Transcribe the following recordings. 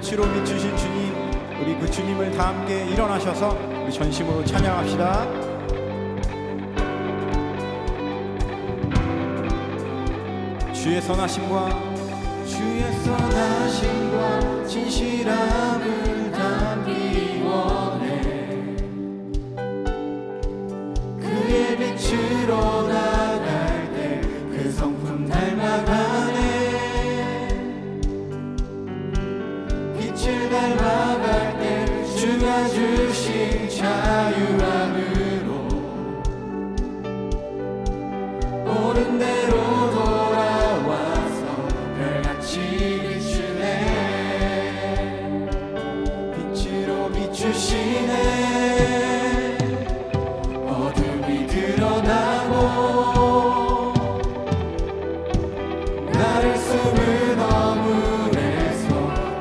빛으로 비추신 주님, 우리 그 주님을 다 함께 일어나셔서 우리 전심으로 찬양합시다. 주의 선하심과 진실함을 담기 원해. 그의 빛으로 나갈 때 그 성품 닮아가네. 빛을 닮아갈 때 주가 주신 자유함으로 옳은 대로 돌아와서 별같이 비추네. 빛으로 비추시네. 어둠이 드러나고 나를 숨은 어물에서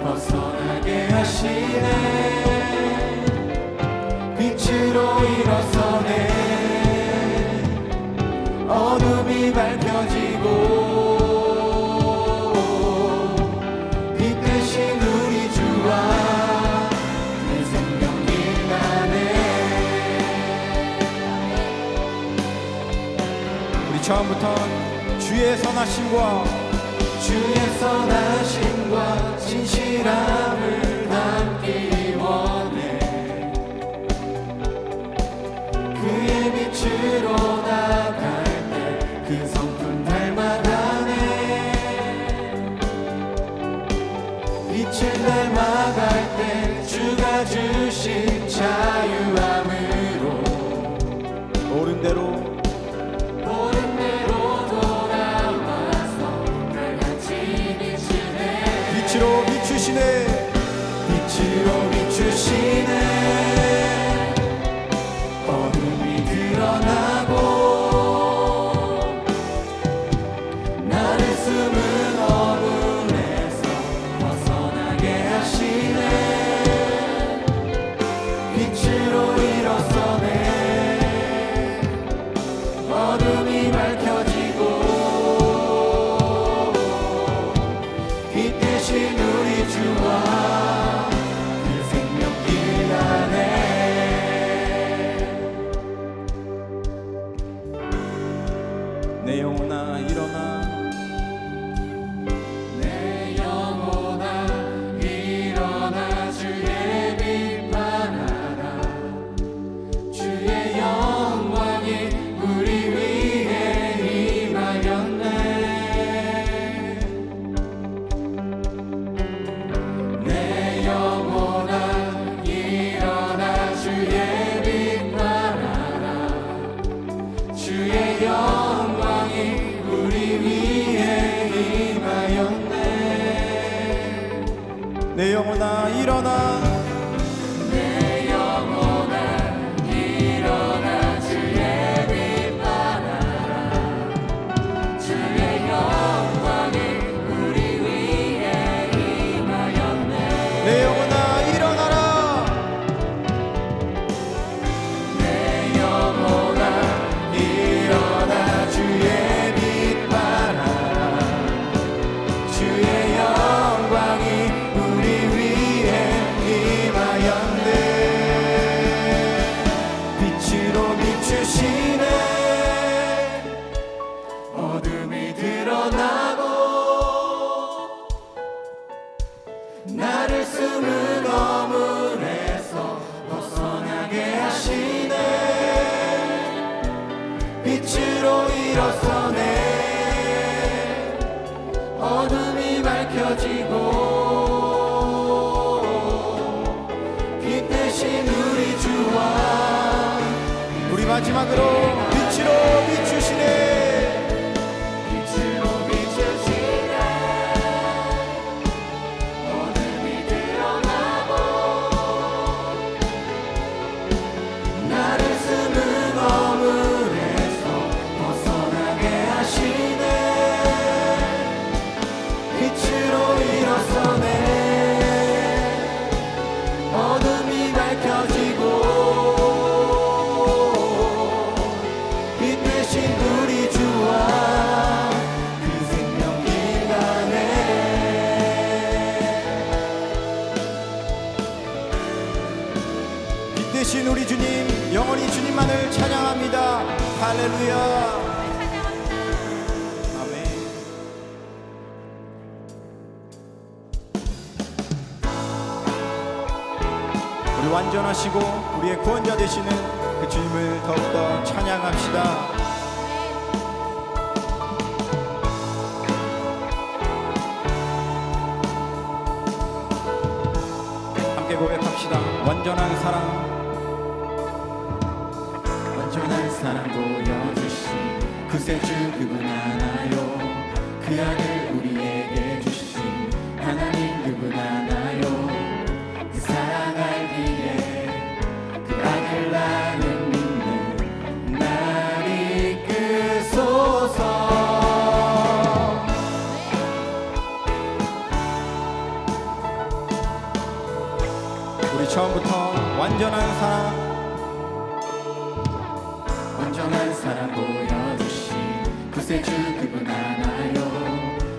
벗어나게 하시네. 빛으로 일어서네. 어둠이 밝혀지고 빛 대신 우리 주와 내 생명이 나네. 우리 처음부터 주의 선하심과 진실함을 담기 원해. 그의 빛으로 나갈 때 그 성품 닮아가네. 빛을 닮아갈 때 주가 주신 자유함으로 옳은 대로 빛으로 비추시네. 빛으로 비추시네. 어둠이 드러나고 나를 숨은 어둠에서 벗어나게 하시네. 빛으로 일어서네. 어둠이 밝혀지고 빛 대신 우리 주와 그 생명길 가네. 내 영혼아 일어나. 내 영혼아 일어나. 주의 빛 바라라. 주의 영광이 우리 위에 임하였네. 내 영혼아 일어나. 주의 빛 바라라. 주의 영광이 우리 위에 임하였네. 내 영혼아 일어나. 내 영혼아 일어나. 주의 빛 바라라. 주의 영광이 우리 위에 임하였네. 내 영혼아 일어나라. 내 영혼아 일어나. 주의 빛 바라라. 주의 영광이 우리 위에 임하였네. 빛으로 비추시네. 어둠이 드러나고 나를 숨은 어물에서 벗어나게 하시네. 빛으로 일어서네. 어둠이 밝혀지고 빛 대신 우리 주와 우리 마지막으로 빛으로 비추시네. 빛으로 비추시네. 어둠이 드러나고 나를 숨은 어물에서 벗어나게 하시네. 빛으로 일어서네. 어둠이 밝혀지고 할렐루야. 아멘. 우리 완전하시고 우리의 구원자 되시는 그 주님을 더욱더 찬양합시다. 함께 고백합시다. 완전한 사랑, 완전한 사랑 보여주신 구세주 그분 하나요. 그 아들 우리에게 주신 하나님 그분 하나요. 그 사랑 알기에 그 아들 나는 믿는 날 이끄소서. 우리 처음부터 완전한 사랑, 완전한 사랑 보여주신 구세주 그분 하나요.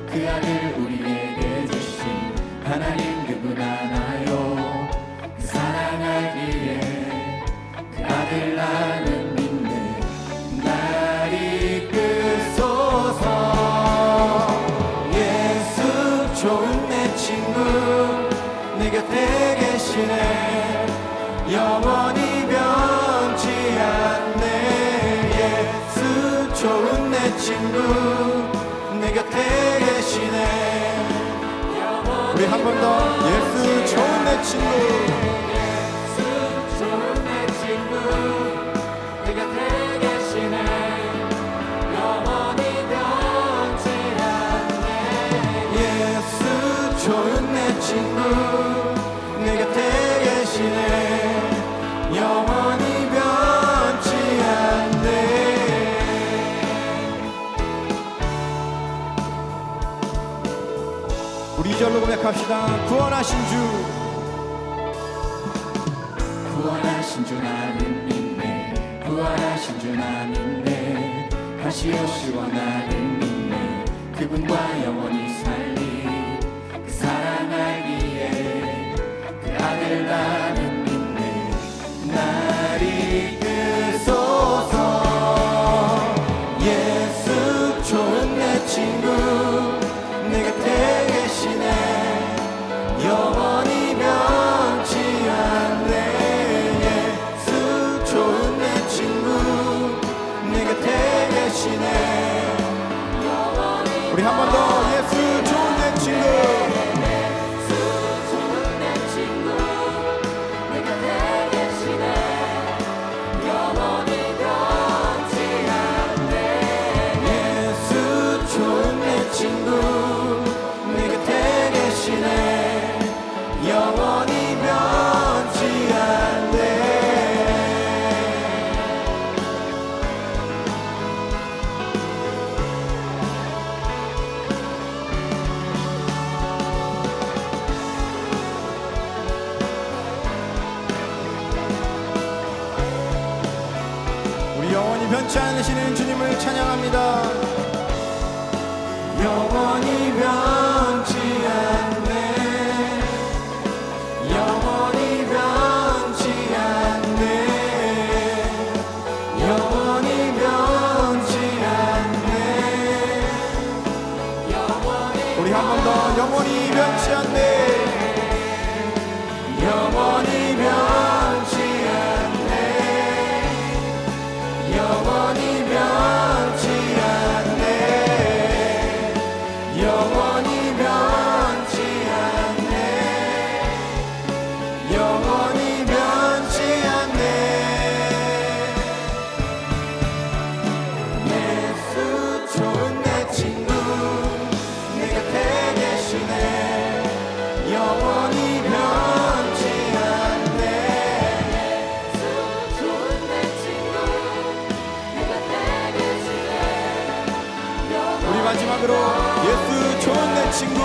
그 아들 우리에게 주신 하나님 그분 하나요. 그 사랑 알기에 그 아들 나는 믿는 날 이끄소서. 예수 좋은 내 친구 내 곁에 계시네. 영원히 변치 않네. 예수 좋은 내 친구 내 곁에 계시네. 우리 한 번 더. 예수 좋은 내 친구, 예수 좋은 내 친구 내 곁에 계시네. 영원히 변치 않네. 예수 좋은 내 친구 내 곁에 계시네. 영원히 변치 않네. 우리 2절로 고백합시다. 구원하신 주, 구원하신 주 나는 믿네. 구원하신 주 나는 믿네. 다시 오시고 나는 믿네. 그분과 영원히 살리 그 사랑 알기에 그 아들 나는 믿네. 날 이끄소서. 예수 좋은 내 친구 내 곁에 계시네. 영원히 변치 않네. 예수 좋은 내 친구 내 곁에 계시네. 우리 한 번 더. 예수 좋은 내 친구, 예수 좋은 내 친구 내 곁에 계시네. 영원히 변치 않네. 예수 좋은 내 친구 내 곁에 계시네. 영원히 변치 않네. 우리 영원히 변치 않으시는 주님을 찬양합니다. 영원히 변치 않네. 영원히 변치 않네. 영원히 변치 않네. 우리 한 번 더. 영원히 변치 않네. 영원히 변치 않네. 영원히 변치 않네. 영원히 변치 않네. 영원히 변치 않네. 예수 좋은 내 친구 내 곁에 계시네. 영원히 변치 않네. 예수 좋은 내 친구 내 곁에 계시네. 우리 마지막으로 예수 좋은 내 친구,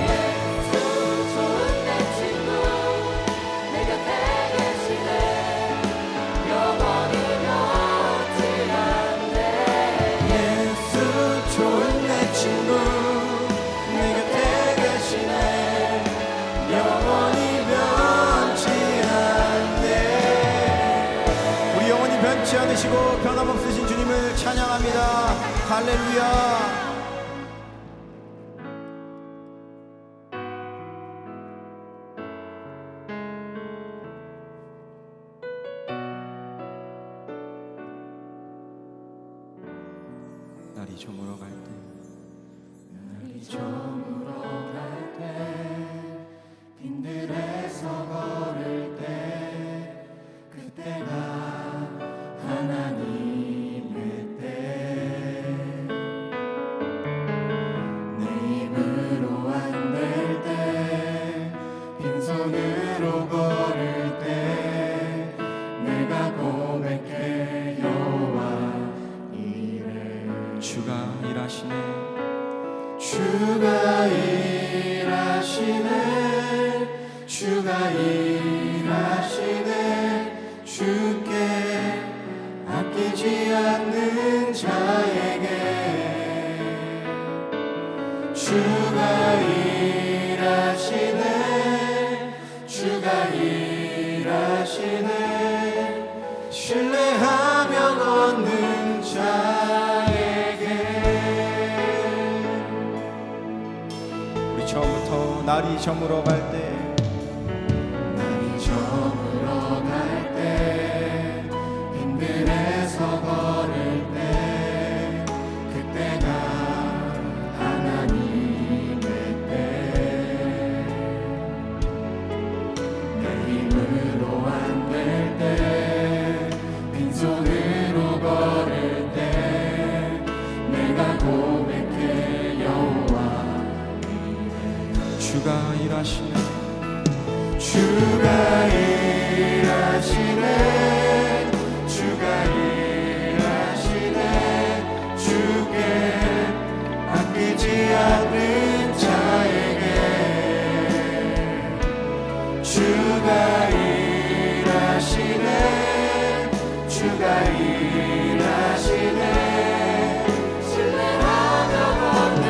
예수 좋은 내 친구 내 곁에 계시네. 영원히 변치 않네. 예수 좋은 내 친구 내 곁에 계시네. 영원히 변치 않네. 우리 영원히 변치 않은 살아계시고 변함없으신 주님을 찬양합니다. 할렐루야. 날이 저물어 갈 때, 날이 저물어 갈 때, 빈들에서 걸을 때, 그때가 하나님의 때. 내 힘으로 안 될 때, 빈손으로 걸을 때, 내가 고백해 여호와 이래. 주가 일하시네. 주가 일하시네. 주가 일하시네. 주께 아끼지 않는 자에게. 주가 일하시네. 주가 일하시네. 신뢰하며 걷는 자에게. 우리 처음부터 날이 저물어 갈 때, 날이 저물어 갈 때, 빈들에서 걸을 때, 그때가 하나님의 때. 내 힘으로 안 될 때, 빈손으로 걸을 때, 내가 고백해 여호와. 주가 일하시네. 주가 일하시네. 주가 일하시네. 주께 아끼지 않는 자에게. 주가 일하시네. 주가 일하시네. 신뢰하며 걷는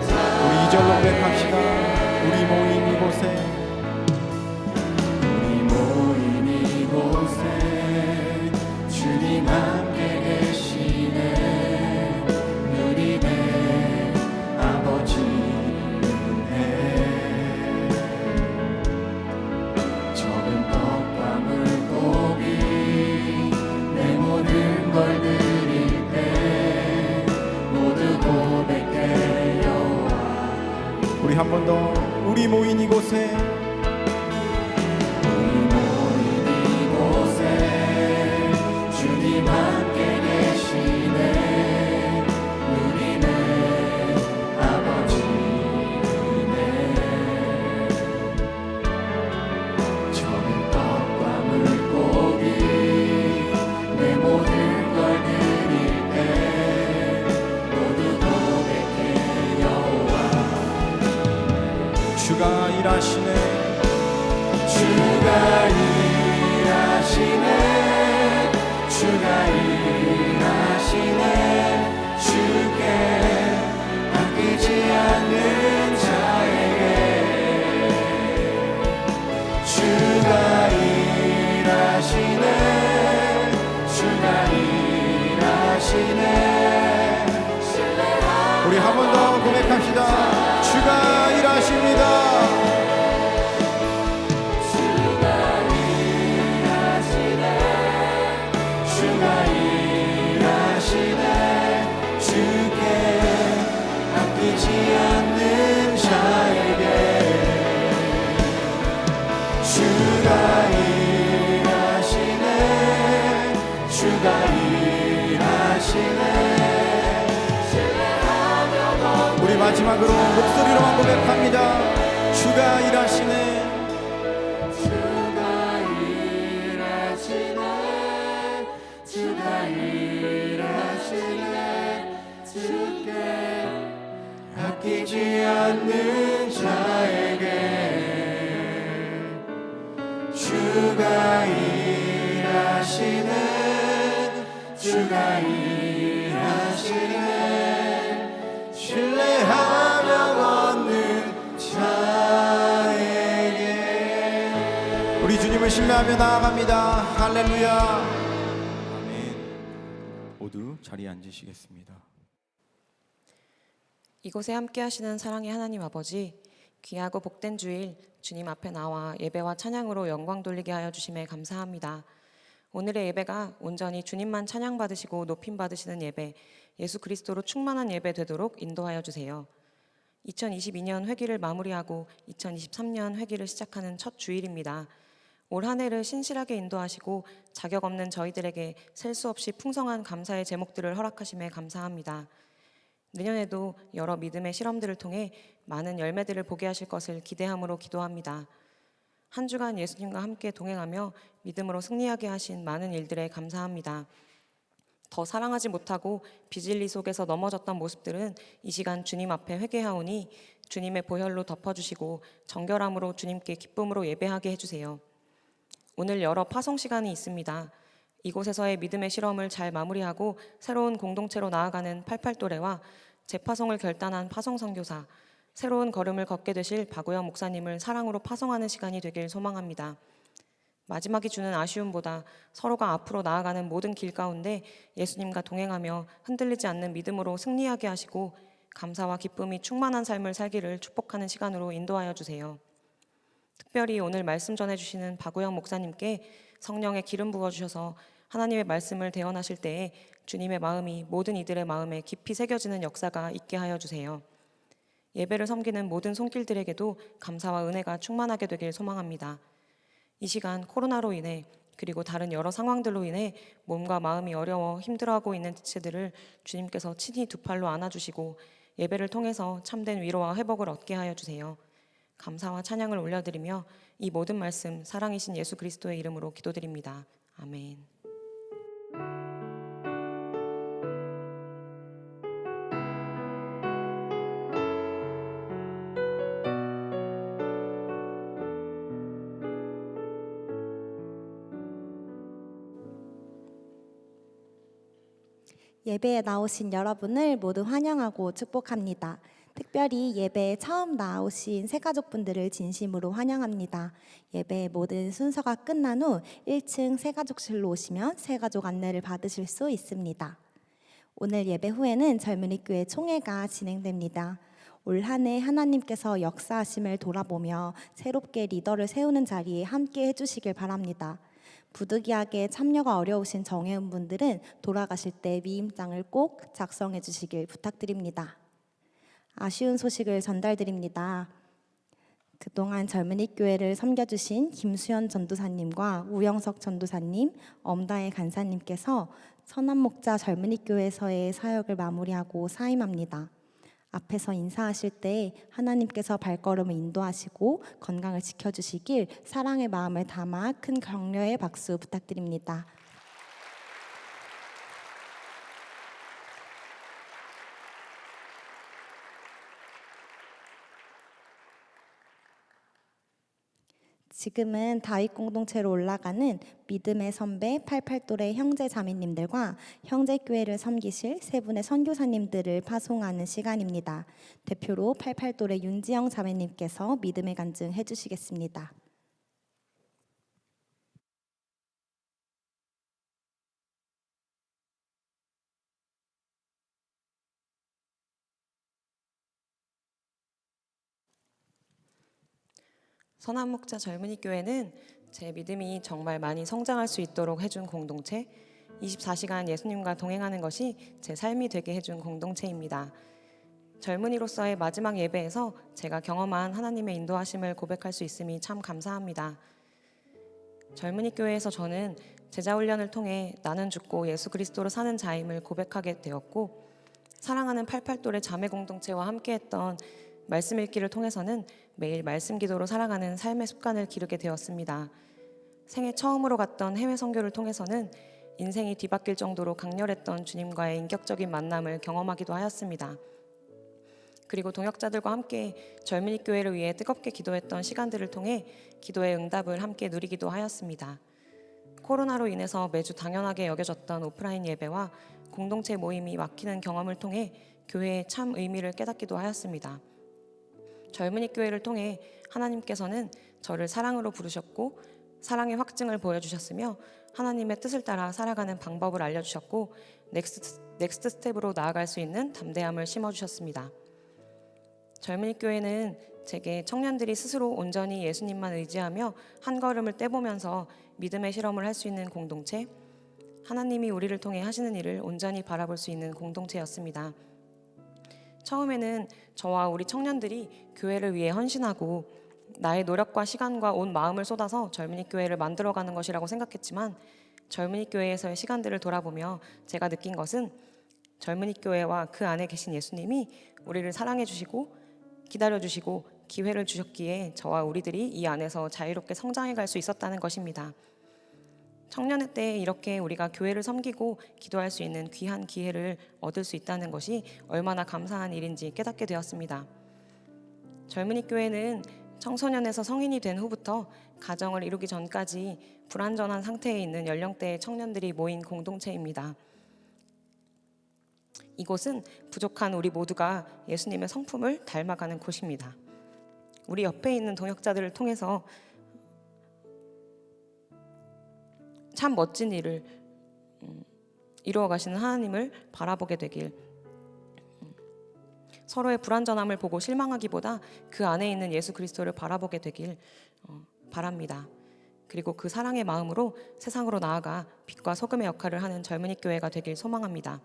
자. 우리 2절로 고백합시다. 우리 모인 이곳에, 우리 모인 이곳에 주님 함께 계시네. 누리네 아버지 은혜. 적은 떡과 물고기 내 모든 걸 드릴 때 모두 고백해 여호와. 우리 한 번 더. 우리 모인 이곳에, 우리 모인 이곳에 주님 함께 계시네. 누리네 아버지 은혜. 적은 떡과 물고기 내 모든 걸 드릴 때 모두 고백해 여호와. 주가 일하시네. 주가 일하시네. 주가 일하시네. 주께 아끼지 않는 자에게. 주가 일하시네. 주가 일하시네. 우리 한 번 더 고백합시다. 주가 일하십니다. 주가 일하시네. 주가 일하시네. 주께 아끼지 않는 자에게. 주가 일하시네. 주가 일하시네. 우리 마지막으로 목소리로만 고백합니다. 주가 일하시네. 주가 일하시네. 주가 일하시네. 주께 아끼지 않는 자에게. 주가 일하시네. 주가 일하시네. 신뢰하며 걷는 자에게. 우리 주님을 신뢰하며 나아갑니다. 할렐루야. 아멘. 모두 자리에 앉으시겠습니다. 이곳에 함께 하시는 사랑의 하나님 아버지, 귀하고 복된 주일 주님 앞에 나와 예배와 찬양으로 영광 돌리게 하여 주심에 감사합니다. 오늘의 예배가 온전히 주님만 찬양 받으시고 높임 받으시는 예배, 예수 그리스도로 충만한 예배 되도록 인도하여 주세요. 2022년 회기를 마무리하고 2023년 회기를 시작하는 첫 주일입니다. 올 한 해를 신실하게 인도하시고 자격 없는 저희들에게 셀 수 없이 풍성한 감사의 제목들을 허락하심에 감사합니다. 내년에도 여러 믿음의 실험들을 통해 많은 열매들을 보게 하실 것을 기대함으로 기도합니다. 한 주간 예수님과 함께 동행하며 믿음으로 승리하게 하신 많은 일들에 감사합니다. 더 사랑하지 못하고 비진리 속에서 넘어졌던 모습들은 이 시간 주님 앞에 회개하오니 주님의 보혈로 덮어주시고 정결함으로 주님께 기쁨으로 예배하게 해주세요. 오늘 여러 파송 시간이 있습니다. 이곳에서의 믿음의 실험을 잘 마무리하고 새로운 공동체로 나아가는 88또래와 재파송을 결단한 파송선교사, 새로운 걸음을 걷게 되실 박우영 목사님을 사랑으로 파송하는 시간이 되길 소망합니다. 마지막이 주는 아쉬움보다 서로가 앞으로 나아가는 모든 길 가운데 예수님과 동행하며 흔들리지 않는 믿음으로 승리하게 하시고 감사와 기쁨이 충만한 삶을 살기를 축복하는 시간으로 인도하여 주세요. 특별히 오늘 말씀 전해주시는 박우영 목사님께 성령의 기름 부어주셔서 하나님의 말씀을 대언하실 때에 주님의 마음이 모든 이들의 마음에 깊이 새겨지는 역사가 있게 하여 주세요. 예배를 섬기는 모든 손길들에게도 감사와 은혜가 충만하게 되길 소망합니다. 이 시간 코로나로 인해 그리고 다른 여러 상황들로 인해 몸과 마음이 어려워 힘들어하고 있는 지체들을 주님께서 친히 두 팔로 안아주시고 예배를 통해서 참된 위로와 회복을 얻게 하여 주세요. 감사와 찬양을 올려드리며 이 모든 말씀 사랑이신 예수 그리스도의 이름으로 기도드립니다. 아멘. 예배에 나오신 여러분을 모두 환영하고 축복합니다. 특별히 예배에 처음 나오신 새가족분들을 진심으로 환영합니다. 예배의 모든 순서가 끝난 후 1층 새가족실로 오시면 새가족 안내를 받으실 수 있습니다. 오늘 예배 후에는 젊은이교회 총회가 진행됩니다. 올 한 해 하나님께서 역사하심을 돌아보며 새롭게 리더를 세우는 자리에 함께 해주시길 바랍니다. 부득이하게 참여가 어려우신 정회원분들은 돌아가실 때 위임장을 꼭 작성해 주시길 부탁드립니다. 아쉬운 소식을 전달드립니다. 그동안 젊은이교회를 섬겨주신 김수현 전도사님과 우영석 전도사님, 엄다혜 간사님께서 선한목자 젊은이교회에서의 사역을 마무리하고 사임합니다. 앞에서 인사하실 때 하나님께서 발걸음을 인도하시고 건강을 지켜주시길 사랑의 마음을 담아 큰 격려의 박수 부탁드립니다. 지금은 다윗 공동체로 올라가는 믿음의 선배 88또래 형제 자매님들과 형제교회를 섬기실 세 분의 선교사님들을 파송하는 시간입니다. 대표로 88또래 윤지영 자매님께서 믿음의 간증 해주시겠습니다. 선한목자 젊은이교회는 제 믿음이 정말 많이 성장할 수 있도록 해준 공동체, 24시간 예수님과 동행하는 것이 제 삶이 되게 해준 공동체입니다. 젊은이로서의 마지막 예배에서 제가 경험한 하나님의 인도하심을 고백할 수 있음이 참 감사합니다. 젊은이교회에서 저는 제자훈련을 통해 나는 죽고 예수 그리스도로 사는 자임을 고백하게 되었고, 사랑하는 88또래 자매 공동체와 함께했던 말씀 읽기를 통해서는 매일 말씀 기도로 살아가는 삶의 습관을 기르게 되었습니다. 생애 처음으로 갔던 해외 선교를 통해서는 인생이 뒤바뀔 정도로 강렬했던 주님과의 인격적인 만남을 경험하기도 하였습니다. 그리고 동역자들과 함께 젊은이 교회를 위해 뜨겁게 기도했던 시간들을 통해 기도의 응답을 함께 누리기도 하였습니다. 코로나로 인해서 매주 당연하게 여겨졌던 오프라인 예배와 공동체 모임이 막히는 경험을 통해 교회의 참 의미를 깨닫기도 하였습니다. 젊은이 교회를 통해 하나님께서는 저를 사랑으로 부르셨고 사랑의 확증을 보여주셨으며 하나님의 뜻을 따라 살아가는 방법을 알려주셨고 넥스트 스텝으로 나아갈 수 있는 담대함을 심어주셨습니다. 젊은이 교회는 제게 청년들이 스스로 온전히 예수님만 의지하며 한 걸음을 떼보면서 믿음의 실험을 할 수 있는 공동체, 하나님이 우리를 통해 하시는 일을 온전히 바라볼 수 있는 공동체였습니다. 처음에는 저와 우리 청년들이 교회를 위해 헌신하고 나의 노력과 시간과 온 마음을 쏟아서 젊은이 교회를 만들어가는 것이라고 생각했지만 젊은이 교회에서의 시간들을 돌아보며 제가 느낀 것은 젊은이 교회와 그 안에 계신 예수님이 우리를 사랑해 주시고 기다려 주시고 기회를 주셨기에 저와 우리들이 이 안에서 자유롭게 성장해 갈 수 있었다는 것입니다. 청년의 때에 이렇게 우리가 교회를 섬기고 기도할 수 있는 귀한 기회를 얻을 수 있다는 것이 얼마나 감사한 일인지 깨닫게 되었습니다. 젊은이 교회는 청소년에서 성인이 된 후부터 가정을 이루기 전까지 불완전한 상태에 있는 연령대의 청년들이 모인 공동체입니다. 이곳은 부족한 우리 모두가 예수님의 성품을 닮아가는 곳입니다. 우리 옆에 있는 동역자들을 통해서 참 멋진 일을 이루어 가시는 하나님을 바라보게 되길, 서로의 불완전함을 보고 실망하기보다 그 안에 있는 예수 그리스도를 바라보게 되길 바랍니다. 그리고 그 사랑의 마음으로 세상으로 나아가 빛과 소금의 역할을 하는 젊은이 교회가 되길 소망합니다.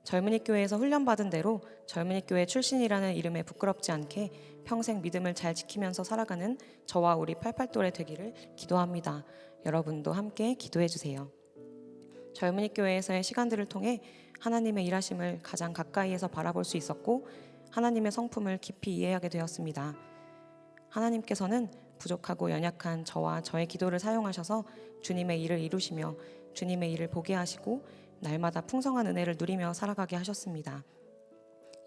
젊은이 교회에서 훈련받은 대로 젊은이 교회 출신이라는 이름에 부끄럽지 않게 평생 믿음을 잘 지키면서 살아가는 저와 우리 88돌에 되기를 기도합니다. 여러분도 함께 기도해 주세요. 젊은이 교회에서의 시간들을 통해 하나님의 일하심을 가장 가까이에서 바라볼 수 있었고 하나님의 성품을 깊이 이해하게 되었습니다. 하나님께서는 부족하고 연약한 저와 저의 기도를 사용하셔서 주님의 일을 이루시며 주님의 일을 보게 하시고 날마다 풍성한 은혜를 누리며 살아가게 하셨습니다.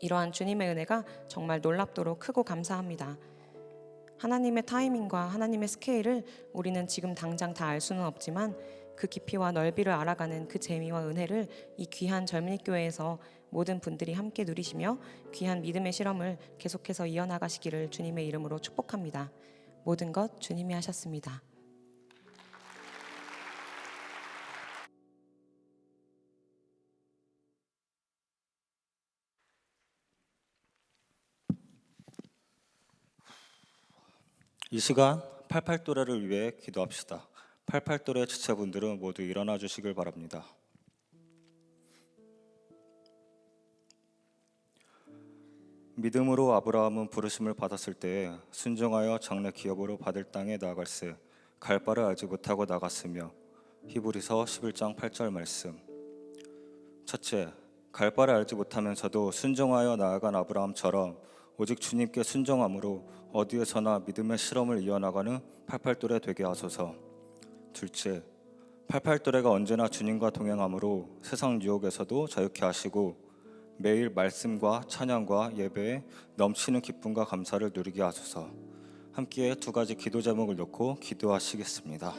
이러한 주님의 은혜가 정말 놀랍도록 크고 감사합니다. 하나님의 타이밍과 하나님의 스케일을 우리는 지금 당장 다 알 수는 없지만 그 깊이와 넓이를 알아가는 그 재미와 은혜를 이 귀한 젊은이 교회에서 모든 분들이 함께 누리시며 귀한 믿음의 실험을 계속해서 이어나가시기를 주님의 이름으로 축복합니다. 모든 것 주님이 하셨습니다. 이 시간 88도래를 위해 기도합시다. 88도래 지체분들은 모두 일어나 주시길 바랍니다. 믿음으로 아브라함은 부르심을 받았을 때에 순종하여 장래 기업으로 받을 땅에 나아갈새 갈 바를 알지 못하고 나갔으며. 히브리서 11장 8절 말씀. 첫째, 갈 바를 알지 못하면서도 순종하여 나아간 아브라함처럼 오직 주님께 순종함으로 어디에서나 믿음의 실험을 이어나가는 88도래 되게 하소서. 둘째, 88도래가 언제나 주님과 동행함으로 세상 유혹에서도 자유케 하시고 매일 말씀과 찬양과 예배에 넘치는 기쁨과 감사를 누리게 하소서. 함께 두 가지 기도 제목을 놓고 기도하시겠습니다.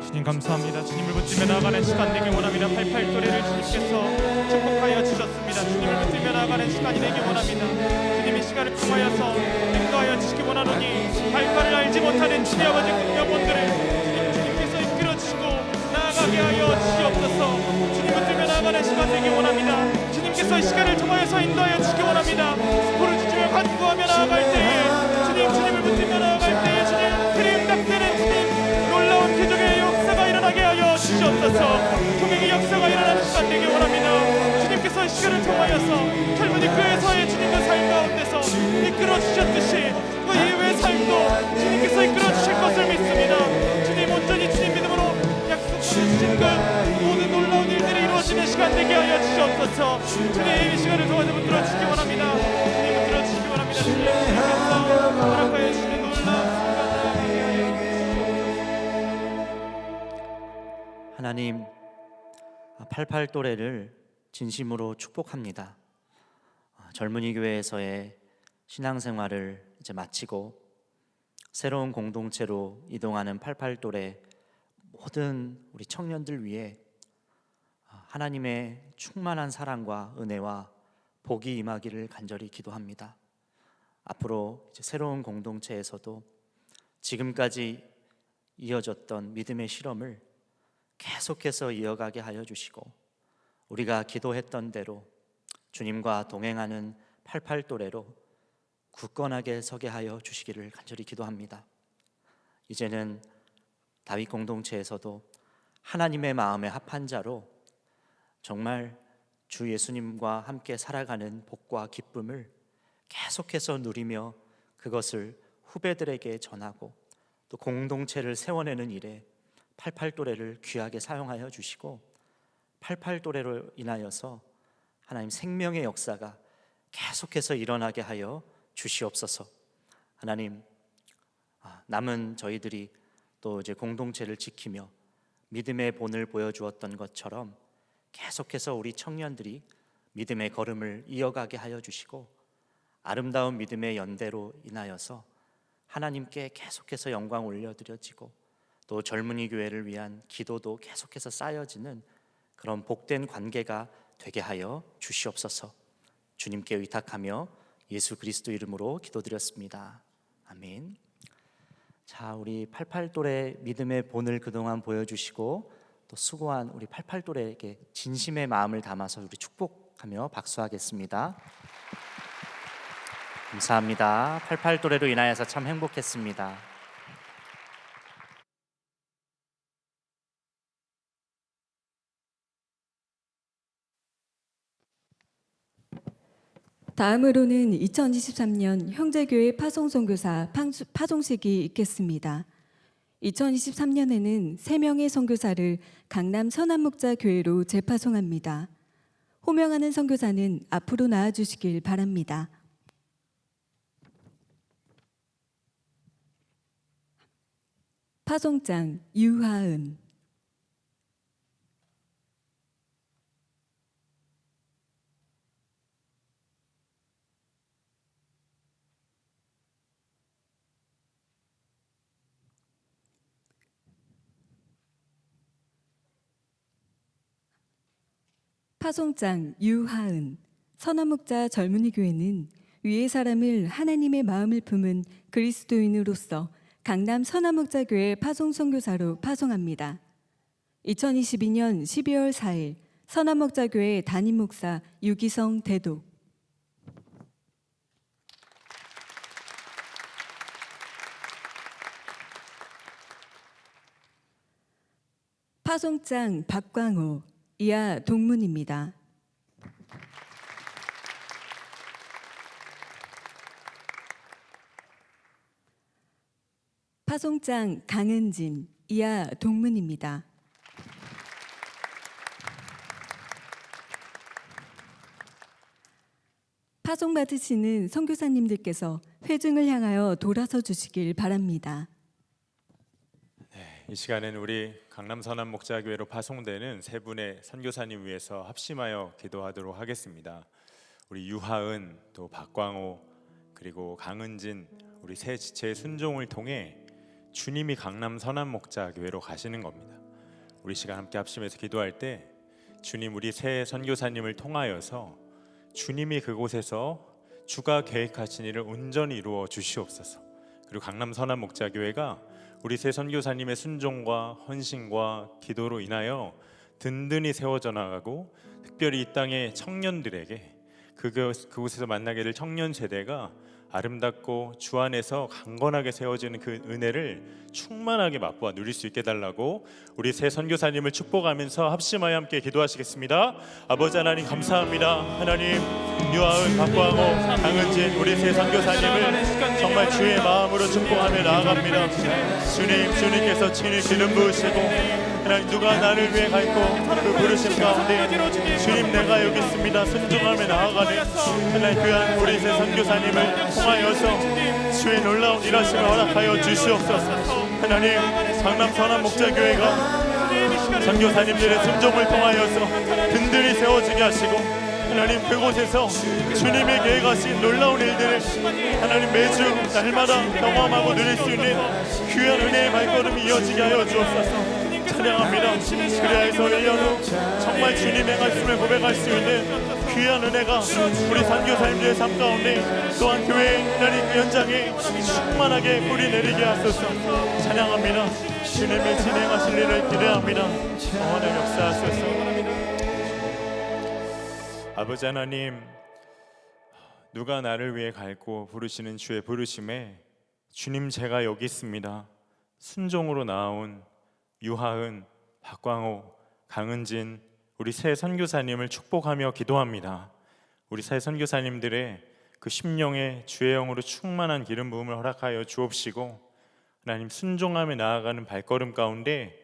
주님 감사합니다. 주님을 붙들며 나아가는 시간 되길 원합니다. 88도래를 주님께서 축복하여 주셨습니다. 주님을 붙들며 나아가는 시간이 되길 원합니다. 주님의 시간을 통하여서 인도하여 주시기 원하노니 갈 바를 알지 못하는 주님 아버지 영혼들을 주님께서 이끌어 주시고 나아가게 하여 주시옵소서. 주님 붙들며 나아가는 시간 되길 원합니다. 주님께서 이 시간을 통하여서 인도하여 주시기 원합니다. 부르짖으며 간구하며 나아갈 때에 주님을 붙들며 나아갈 때에 주님 그림답되는 주님 놀라운 기적의 역사가 일어나게 하여 주시옵소서. 통행의 역사가 일어나는 시간 되길 원합니다. 주님께서 이 시간을 통하여서 젊은이 교회에서의 주님의 삶 가운데서 이끌어 주셨듯이 그 이후의 삶도 주님께서 이끌어 주실 것을 믿습니다. 주님 온전히 주님 믿음으로 약속해 주신 그 모든 놀라운 일들이 이루어지는 시간 되게 하여 주시옵소서. 주님 이 시간을 통해서 붙들어 주시기 원합니다. 주님 붙들어 주시기 원합니다. 주님께서 허락하여 주시는 놀라운 시간 되게 하여 하나님, 88도래를 진심으로 축복합니다. 젊은이 교회에서의 신앙생활을 이제 마치고 새로운 공동체로 이동하는 88도래 모든 우리 청년들 위해 하나님의 충만한 사랑과 은혜와 복이 임하기를 간절히 기도합니다. 앞으로 이제 새로운 공동체에서도 지금까지 이어졌던 믿음의 실험을 계속해서 이어가게 하여 주시고, 우리가 기도했던 대로 주님과 동행하는 88도래로 굳건하게 서게 하여 주시기를 간절히 기도합니다. 이제는 다윗 공동체에서도 하나님의 마음에 합한 자로 정말 주 예수님과 함께 살아가는 복과 기쁨을 계속해서 누리며 그것을 후배들에게 전하고 또 공동체를 세워내는 일에 88도래를 귀하게 사용하여 주시고, 88도래로 인하여서 하나님 생명의 역사가 계속해서 일어나게 하여 주시옵소서. 하나님, 남은 저희들이 또 이제 공동체를 지키며 믿음의 본을 보여주었던 것처럼 계속해서 우리 청년들이 믿음의 걸음을 이어가게 하여 주시고, 아름다운 믿음의 연대로 인하여서 하나님께 계속해서 영광 올려드려지고 또 젊은이 교회를 위한 기도도 계속해서 쌓여지는 그런 복된 관계가 되게 하여 주시옵소서. 주님께 의탁하며 예수 그리스도 이름으로 기도드렸습니다. 아멘. 자, 우리 88돌의 믿음의 본을 그동안 보여주시고 또 수고한 우리 88돌에게 진심의 마음을 담아서 우리 축복하며 박수하겠습니다. 감사합니다. 88도래로 인하여서 참 행복했습니다. 다음으로는 2023년 형제교회 파송선교사 파송식이 있겠습니다. 2023년에는 3명의 선교사를 강남 선한목자교회로 재파송합니다. 호명하는 선교사는 앞으로 나와주시길 바랍니다. 파송장 유하은, 파송장 유하은. 선한목자 젊은이 교회는 위의 사람을 하나님의 마음을 품은 그리스도인으로서 강남 선한목자교회 파송선교사로 파송합니다. 2022년 12월 4일 선한목자교회 담임목사 유기성 대독. 파송장 박광호, 이하 동문입니다. 파송장 강은진, 이하 동문입니다. 파송받으시는 선교사님들께서 회중을 향하여 돌아서 주시길 바랍니다. 이 시간에는 우리 강남 선한목자교회로 파송되는 세 분의 선교사님 위해서 합심하여 기도하도록 하겠습니다. 우리 유하은, 또 박광호, 그리고 강은진, 우리 세 지체의 순종을 통해 주님이 강남 선한목자교회로 가시는 겁니다. 우리 시간 함께 합심해서 기도할 때 주님, 우리 세 선교사님을 통하여서 주님이 그곳에서 주가 계획하신 일을 온전히 이루어 주시옵소서. 그리고 강남 선한목자교회가 우리 세 선교사님의 순종과 헌신과 기도로 인하여 든든히 세워져 나가고, 특별히 이 땅의 청년들에게 그곳에서 만나게 될 청년 세대가 아름답고 주 안에서 강건하게 세워지는 그 은혜를 충만하게 맛보아 누릴 수 있게 달라고 우리 세 선교사님을 축복하면서 합심하여 함께 기도하시겠습니다. 아버지 하나님 감사합니다. 하나님, 유하은, 박광호, 강은진 우리 세 선교사님을 정말 주의 마음으로 축복하며 나아갑니다. 주님께서 친히 기름 부으시고, 하나님, 누가 나를 위해 갈고 그 부르심 가운데 주님 내가 여기 있습니다 순종하며 나아가는 하나님 귀한 우리 세 선교사님을 통하여서 주의 놀라운 일하심을 허락하여 주시옵소서. 하나님, 강남 선한목자교회가 선교사님들의 순종을 통하여서 든든히 세워지게 하시고, 하나님 그곳에서 주님의 계획하신 놀라운 일들을 하나님 매주 날마다 경험하고 누릴 수 있는 귀한 은혜의 발걸음이 이어지게 하여 주옵소서. 찬양합니다. 그리하여서 1년 후 정말 주님의 말씀을 고백할 수 있는 귀한 은혜가 우리 선교사님들의 삶 가운데 또한 교회 하나님 그 현장에 충만하게 뿌리 내리게 하소서. 찬양합니다. 주님의 진행하실 일을 기대합니다. 영원히 역사하소서. 아버지 하나님, 누가 나를 위해 갈고 부르시는 주의 부르심에 주님 제가 여기 있습니다. 순종으로 나온 유하은, 박광호, 강은진 우리 새 선교사님을 축복하며 기도합니다. 우리 새 선교사님들의 그 심령에 주의 영으로 충만한 기름 부음을 허락하여 주옵시고 하나님 순종하며 나아가는 발걸음 가운데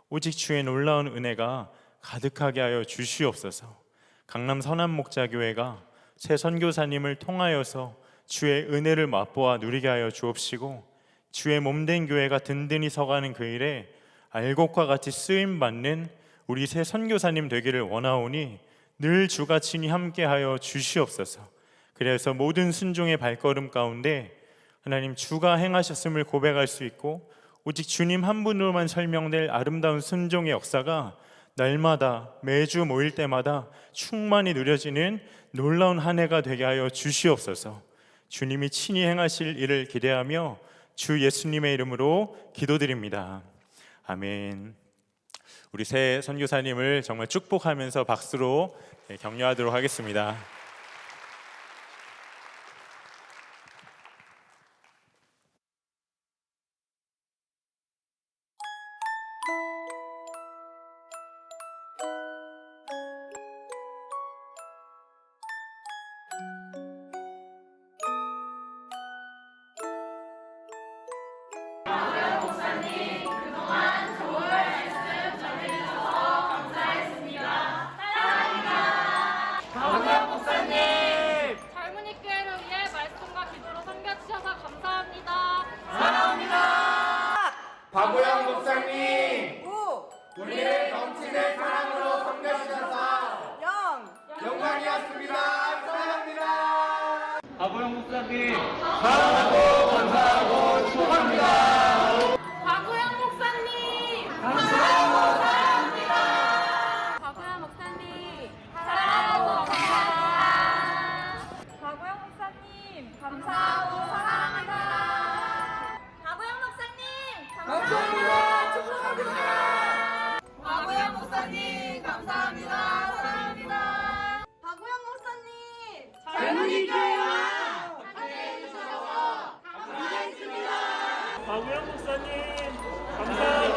오직 주의 놀라운 은혜가 가득하게 하여 주시옵소서. 강남 선한목자교회가 새 선교사님을 통하여서 주의 은혜를 맛보아 누리게 하여 주옵시고 주의 몸된 교회가 든든히 서가는 그 일에 알곡과 같이 쓰임받는 우리 새 선교사님 되기를 원하오니 늘 주가 친히 함께하여 주시옵소서. 그래서 모든 순종의 발걸음 가운데 하나님 주가 행하셨음을 고백할 수 있고 오직 주님 한 분으로만 설명될 아름다운 순종의 역사가 날마다 매주 모일 때마다 충만히 누려지는 놀라운 한 해가 되게 하여 주시옵소서. 주님이 친히 행하실 일을 기대하며 주 예수님의 이름으로 기도드립니다. 아멘. 우리 새 선교사님을 정말 축복하면서 박수로 격려하도록 하겠습니다. 젊은이 교회를 위해 말씀과 기도로 섬겨주셔서 감사합니다. 박우영 목사님, 우리를 넘치는 사랑으로 섬겨주셔서 영광이었습니다. 사랑합니다. 박우영 목사님, 사랑하고 감사하고 축복합니다. 박우영 목사님, 감사하고 사랑합니다. 박우영 목사님, 사랑하고 감사합니다. 박우영 목사님, 감사하고 사랑합니다. 박우영 목사님, 감사합니다. 축복합니다. 박우영 목사님, 감사합니다. 사랑합니다. 박우영 목사님, 젊은이 교회와 함께해 주셔서 감사했습니다. 박우영 목사님 감사하고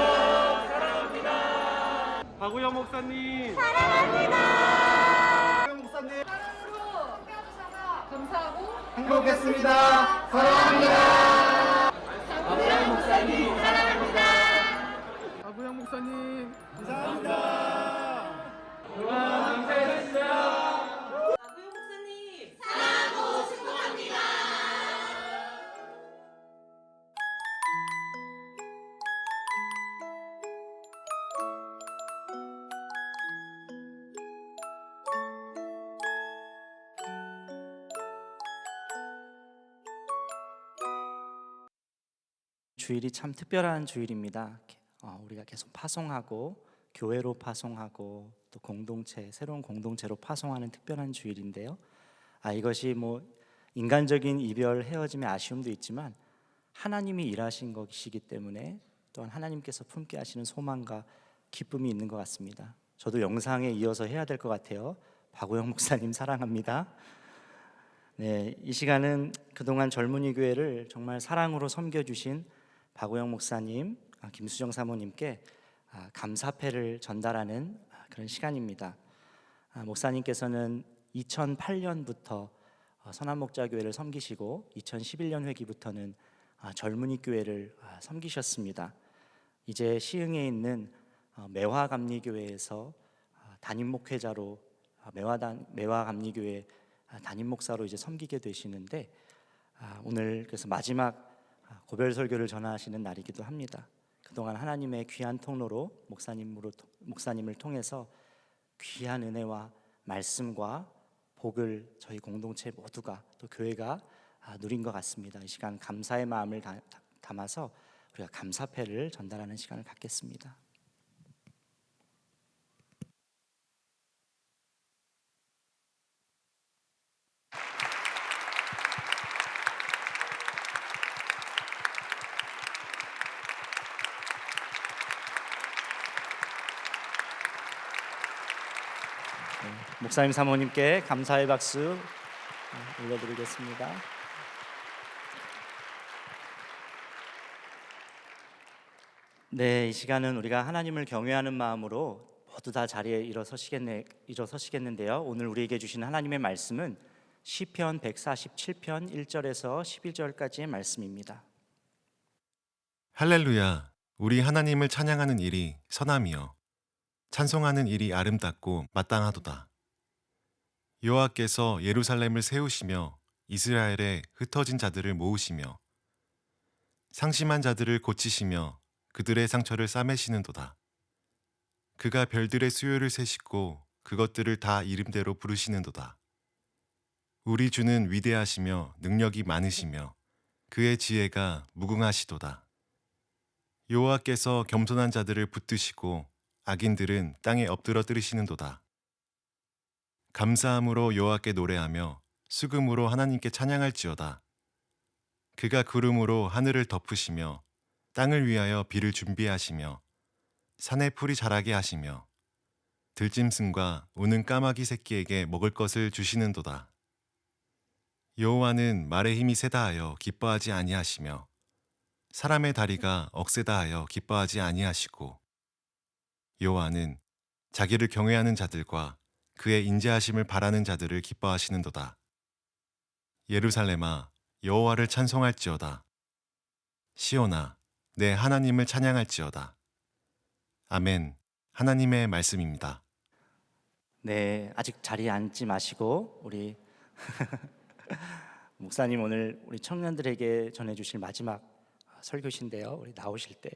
사랑합니다. 박우영 목사님, 사랑합니다. 박우영 목사님, 사랑으로 섬겨주셔서 감사하고 행복했습니다. 사랑합니다. 박우영 목사님, 사랑합니다. 박우영 목사님, 감사합니다. 박우영 목사님, 사랑하고 축복합니다. 주일이 참 특별한 주일입니다. 우리가 계속 파송하고 교회로 파송하고 또 공동체, 새로운 공동체로 파송하는 특별한 주일인데요. 이것이 뭐 인간적인 이별, 헤어짐의 아쉬움도 있지만 하나님이 일하신 것이기 때문에 또한 하나님께서 품게 하시는 소망과 기쁨이 있는 것 같습니다. 저도 영상에 이어서 해야 될 것 같아요. 박우영 목사님 사랑합니다. 네, 이 시간은 그동안 젊은이 교회를 정말 사랑으로 섬겨주신 박우영 목사님, 김수정 사모님께 감사패를 전달하는 그런 시간입니다. 목사님께서는 2008년부터 선한목자교회를 섬기시고 2011년 회기부터는 젊은이 교회를 섬기셨습니다. 이제 시흥에 있는 매화감리교회에서 담임 목회자로 매화감리교회 담임 목사로 이제 섬기게 되시는데 오늘 그래서 마지막 고별 설교를 전하시는 날이기도 합니다. 그동안 하나님의 귀한 통로로 목사님을 통해서 귀한 은혜와 말씀과 복을 저희 공동체 모두가 또 교회가 누린 것 같습니다. 이 시간 감사의 마음을 담아서 우리가 감사패를 전달하는 시간을 갖겠습니다. 목사님 사모님께 감사의 박수 올려드리겠습니다. 네, 이 시간은 우리가 하나님을 경외하는 마음으로 모두 다 자리에 일어서시겠는데요. 오늘 우리에게 주신 하나님의 말씀은 시편 147편 1절에서 11절까지의 말씀입니다. 할렐루야. 우리 하나님을 찬양하는 일이 선함이요 찬송하는 일이 아름답고 마땅하도다. 여호와께서 예루살렘을 세우시며 이스라엘에 흩어진 자들을 모으시며 상심한 자들을 고치시며 그들의 상처를 싸매시는도다. 그가 별들의 수요를 세시고 그것들을 다 이름대로 부르시는도다. 우리 주는 위대하시며 능력이 많으시며 그의 지혜가 무궁하시도다. 여호와께서 겸손한 자들을 붙드시고 악인들은 땅에 엎드러 뜨리시는도다. 감사함으로 여호와께 노래하며 수금으로 하나님께 찬양할지어다. 그가 구름으로 하늘을 덮으시며 땅을 위하여 비를 준비하시며 산에 풀이 자라게 하시며 들짐승과 우는 까마귀 새끼에게 먹을 것을 주시는도다. 여호와는 말의 힘이 세다 하여 기뻐하지 아니하시며 사람의 다리가 억세다 하여 기뻐하지 아니하시고 여호와는 자기를 경외하는 자들과 그의 인자하심을 바라는 자들을 기뻐하시는도다. 예루살렘아 여호와를 찬송할지어다. 시온아 내 하나님을 찬양할지어다. 아멘. 하나님의 말씀입니다. 네, 아직 자리에 앉지 마시고 우리 목사님 오늘 우리 청년들에게 전해주실 마지막 설교신데요. 우리 나오실 때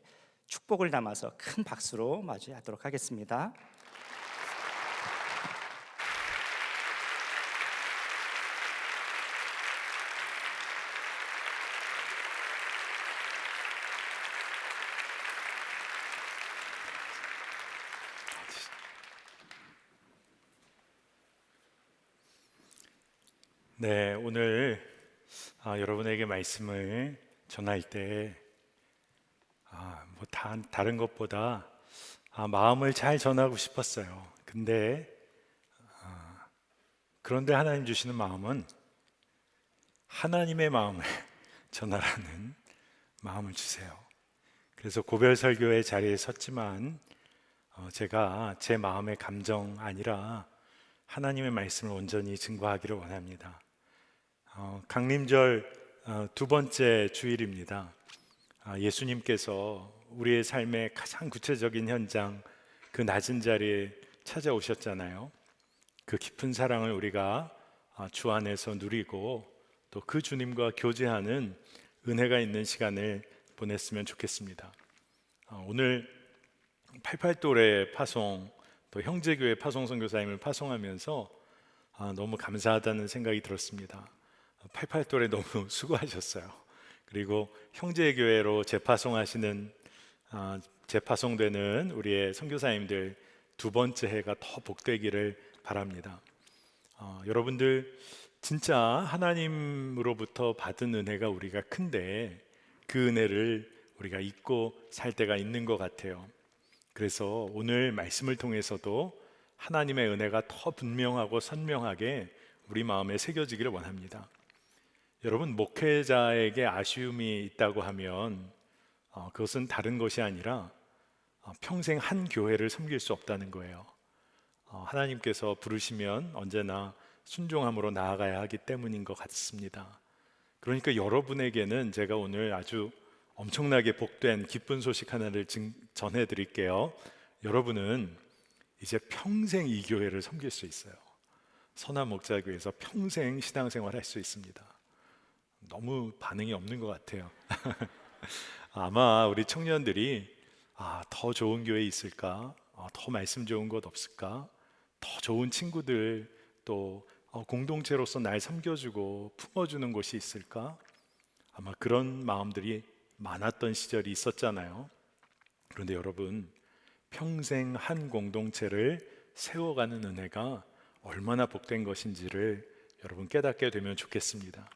축복을 담아서 큰 박수로 맞이하도록 하겠습니다. 네, 오늘 여러분에게 말씀을 전할 때 다른 것보다 마음을 잘 전하고 싶었어요. 그런데 하나님 주시는 마음은 하나님의 마음을 전하라는 마음을 주세요. 그래서 고별 설교의 자리에 섰지만 제가 제 마음의 감정 아니라 하나님의 말씀을 온전히 증거하기를 원합니다. 강림절 두 번째 주일입니다. 예수님께서 우리의 삶의 가장 구체적인 현장, 그 낮은 자리에 찾아오셨잖아요. 그 깊은 사랑을 우리가 주 안에서 누리고 또 그 주님과 교제하는 은혜가 있는 시간을 보냈으면 좋겠습니다. 오늘 88돌의 파송, 또 형제교회 파송선교사님을 파송하면서 너무 감사하다는 생각이 들었습니다. 88돌에 너무 수고하셨어요. 그리고 형제교회로 재파송하시는 재파송되는 우리의 선교사님들 두 번째 해가 더 복되기를 바랍니다. 여러분들 진짜 하나님으로부터 받은 은혜가 우리가 큰데 그 은혜를 우리가 잊고 살 때가 있는 것 같아요. 그래서 오늘 말씀을 통해서도 하나님의 은혜가 더 분명하고 선명하게 우리 마음에 새겨지기를 원합니다. 여러분, 목회자에게 아쉬움이 있다고 하면 그것은 다른 것이 아니라 평생 한 교회를 섬길 수 없다는 거예요. 하나님께서 부르시면 언제나 순종함으로 나아가야 하기 때문인 것 같습니다. 그러니까 여러분에게는 제가 오늘 아주 엄청나게 복된 기쁜 소식 하나를 전해드릴게요. 여러분은 이제 평생 이 교회를 섬길 수 있어요. 선한 목자교회에서 평생 신앙생활 할 수 있습니다. 너무 반응이 없는 것 같아요. 아마 우리 청년들이 더 좋은 교회 있을까? 더 말씀 좋은 것 없을까? 더 좋은 친구들, 또 공동체로서 날 섬겨주고 품어주는 곳이 있을까? 아마 그런 마음들이 많았던 시절이 있었잖아요. 그런데 여러분, 평생 한 공동체를 세워가는 은혜가 얼마나 복된 것인지를 여러분 깨닫게 되면 좋겠습니다.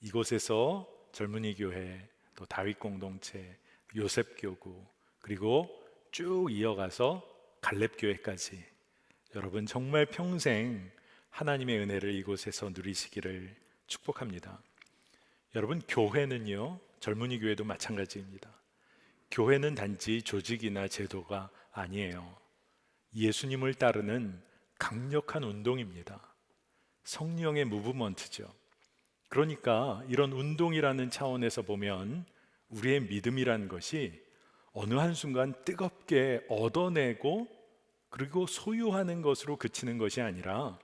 이곳에서 젊은이 교회, 또 다윗 공동체, 요셉 교구, 그리고 쭉 이어가서 갈렙 교회까지 여러분 정말 평생 하나님의 은혜를 이곳에서 누리시기를 축복합니다. 여러분, 교회는요, 젊은이 교회도 마찬가지입니다. 교회는 단지 조직이나 제도가 아니에요. 예수님을 따르는 강력한 운동입니다. 성령의 무브먼트죠. 그러니까 이런 운동이라는 차원에서 보면 우리의 믿음이라는 것이 어느 한순간 뜨겁게 얻어내고 그리고 소유하는 것으로 그치는 것이 아니라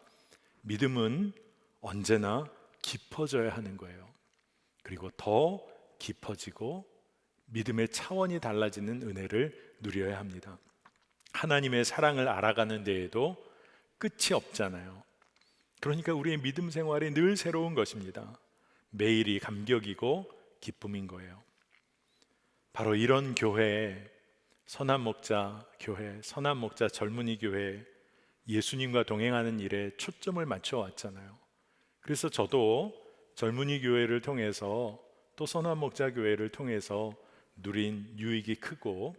믿음은 언제나 깊어져야 하는 거예요. 그리고 더 깊어지고 믿음의 차원이 달라지는 은혜를 누려야 합니다. 하나님의 사랑을 알아가는 데에도 끝이 없잖아요. 그러니까 우리의 믿음 생활이 늘 새로운 것입니다. 매일이 감격이고 기쁨인 거예요. 바로 이런 교회, 선한 목자 교회, 선한 목자 젊은이 교회, 예수님과 동행하는 일에 초점을 맞춰 왔잖아요. 그래서 저도 젊은이 교회를 통해서 또 선한 목자 교회를 통해서 누린 유익이 크고,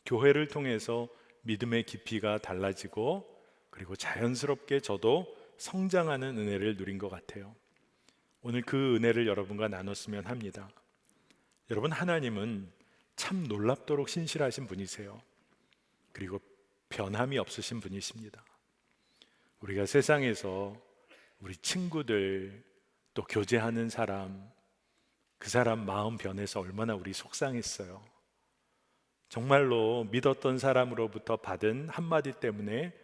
교회를 통해서 믿음의 깊이가 달라지고, 그리고 자연스럽게 저도 성장하는 은혜를 누린 것 같아요. 오늘 그 은혜를 여러분과 나눴으면 합니다. 여러분, 하나님은 참 놀랍도록 신실하신 분이세요. 그리고 변함이 없으신 분이십니다. 우리가 세상에서 우리 친구들, 또 교제하는 사람, 그 사람 마음 변해서 얼마나 우리 속상했어요. 정말로 믿었던 사람으로부터 받은 한마디 때문에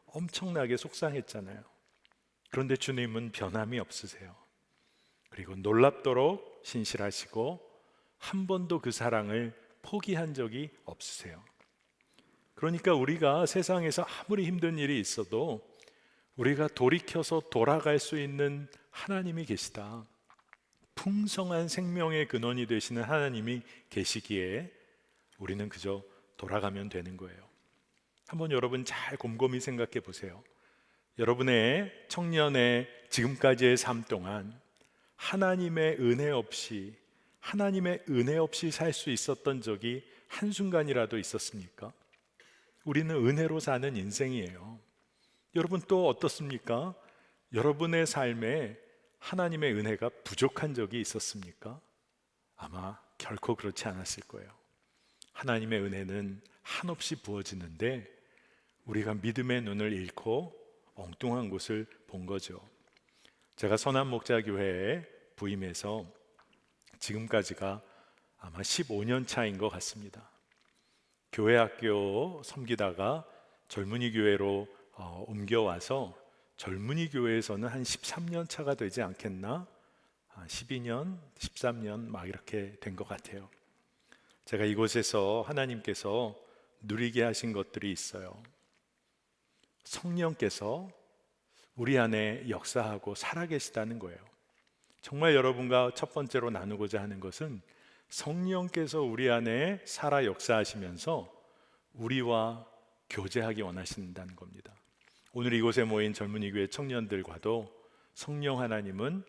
엄청나게 속상했잖아요. 그런데 주님은 변함이 없으세요. 그리고 놀랍도록 신실하시고 한 번도 그 사랑을 포기한 적이 없으세요. 그러니까 우리가 세상에서 아무리 힘든 일이 있어도 우리가 돌이켜서 돌아갈 수 있는 하나님이 계시다. 풍성한 생명의 근원이 되시는 하나님이 계시기에 우리는 그저 돌아가면 되는 거예요. 한번 여러분 잘 곰곰이 생각해 보세요. 여러분의 청년의 지금까지의 삶 동안 하나님의 은혜 없이 살 수 있었던 적이 한순간이라도 있었습니까? 우리는 은혜로 사는 인생이에요. 여러분 또 어떻습니까? 여러분의 삶에 하나님의 은혜가 부족한 적이 있었습니까? 아마 결코 그렇지 않았을 거예요. 하나님의 은혜는 한없이 부어지는데 우리가 믿음의 눈을 잃고 엉뚱한 곳을 본 거죠. 제가 선한 목자 교회에 부임해서 지금까지가 아마 15년 차인 것 같습니다. 교회 학교 섬기다가 젊은이 교회로 옮겨와서 젊은이 교회에서는 한 13년 차가 되지 않겠나? 12년, 13년 막 이렇게 된 것 같아요. 제가 이곳에서 하나님께서 누리게 하신 것들이 있어요. 성령께서 우리 안에 역사하고 살아계시다는 거예요. 정말 여러분과 첫 번째로 나누고자 하는 것은 성령께서 우리 안에 살아 역사하시면서 우리와 교제하기 원하신다는 겁니다. 오늘 이곳에 모인 젊은이 교회 청년들과도 성령 하나님은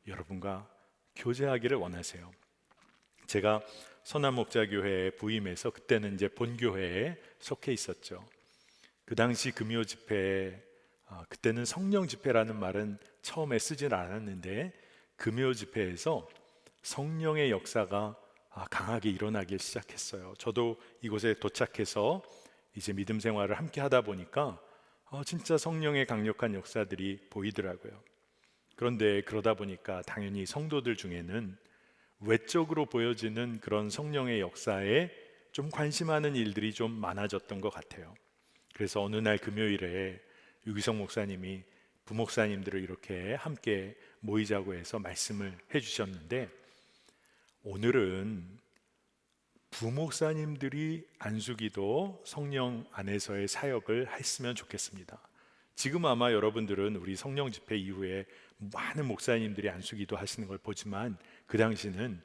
여러분과 교제하기를 원하세요. 제가 선한 목자 교회에 부임해서 그때는 이제 본교회에 속해 있었죠. 그 당시 금요 집회에 그때는 성령 집회라는 말은 처음에 쓰진 않았는데 금요 집회에서 성령의 역사가 강하게 일어나기 시작했어요. 저도 이곳에 도착해서 이제 믿음 생활을 함께 하다 보니까 진짜 성령의 강력한 역사들이 보이더라고요. 그런데 그러다 보니까 당연히 성도들 중에는 외적으로 보여지는 그런 성령의 역사에 좀 관심하는 일들이 좀 많아졌던 것 같아요. 그래서 어느 날 금요일에 유기성 목사님이 부목사님들을 이렇게 함께 모이자고 해서 말씀을 해주셨는데, 오늘은 부목사님들이 안수기도 성령 안에서의 사역을 했으면 좋겠습니다. 지금 아마 여러분들은 우리 성령 집회 이후에 많은 목사님들이 안수기도 하시는 걸 보지만 그 당시는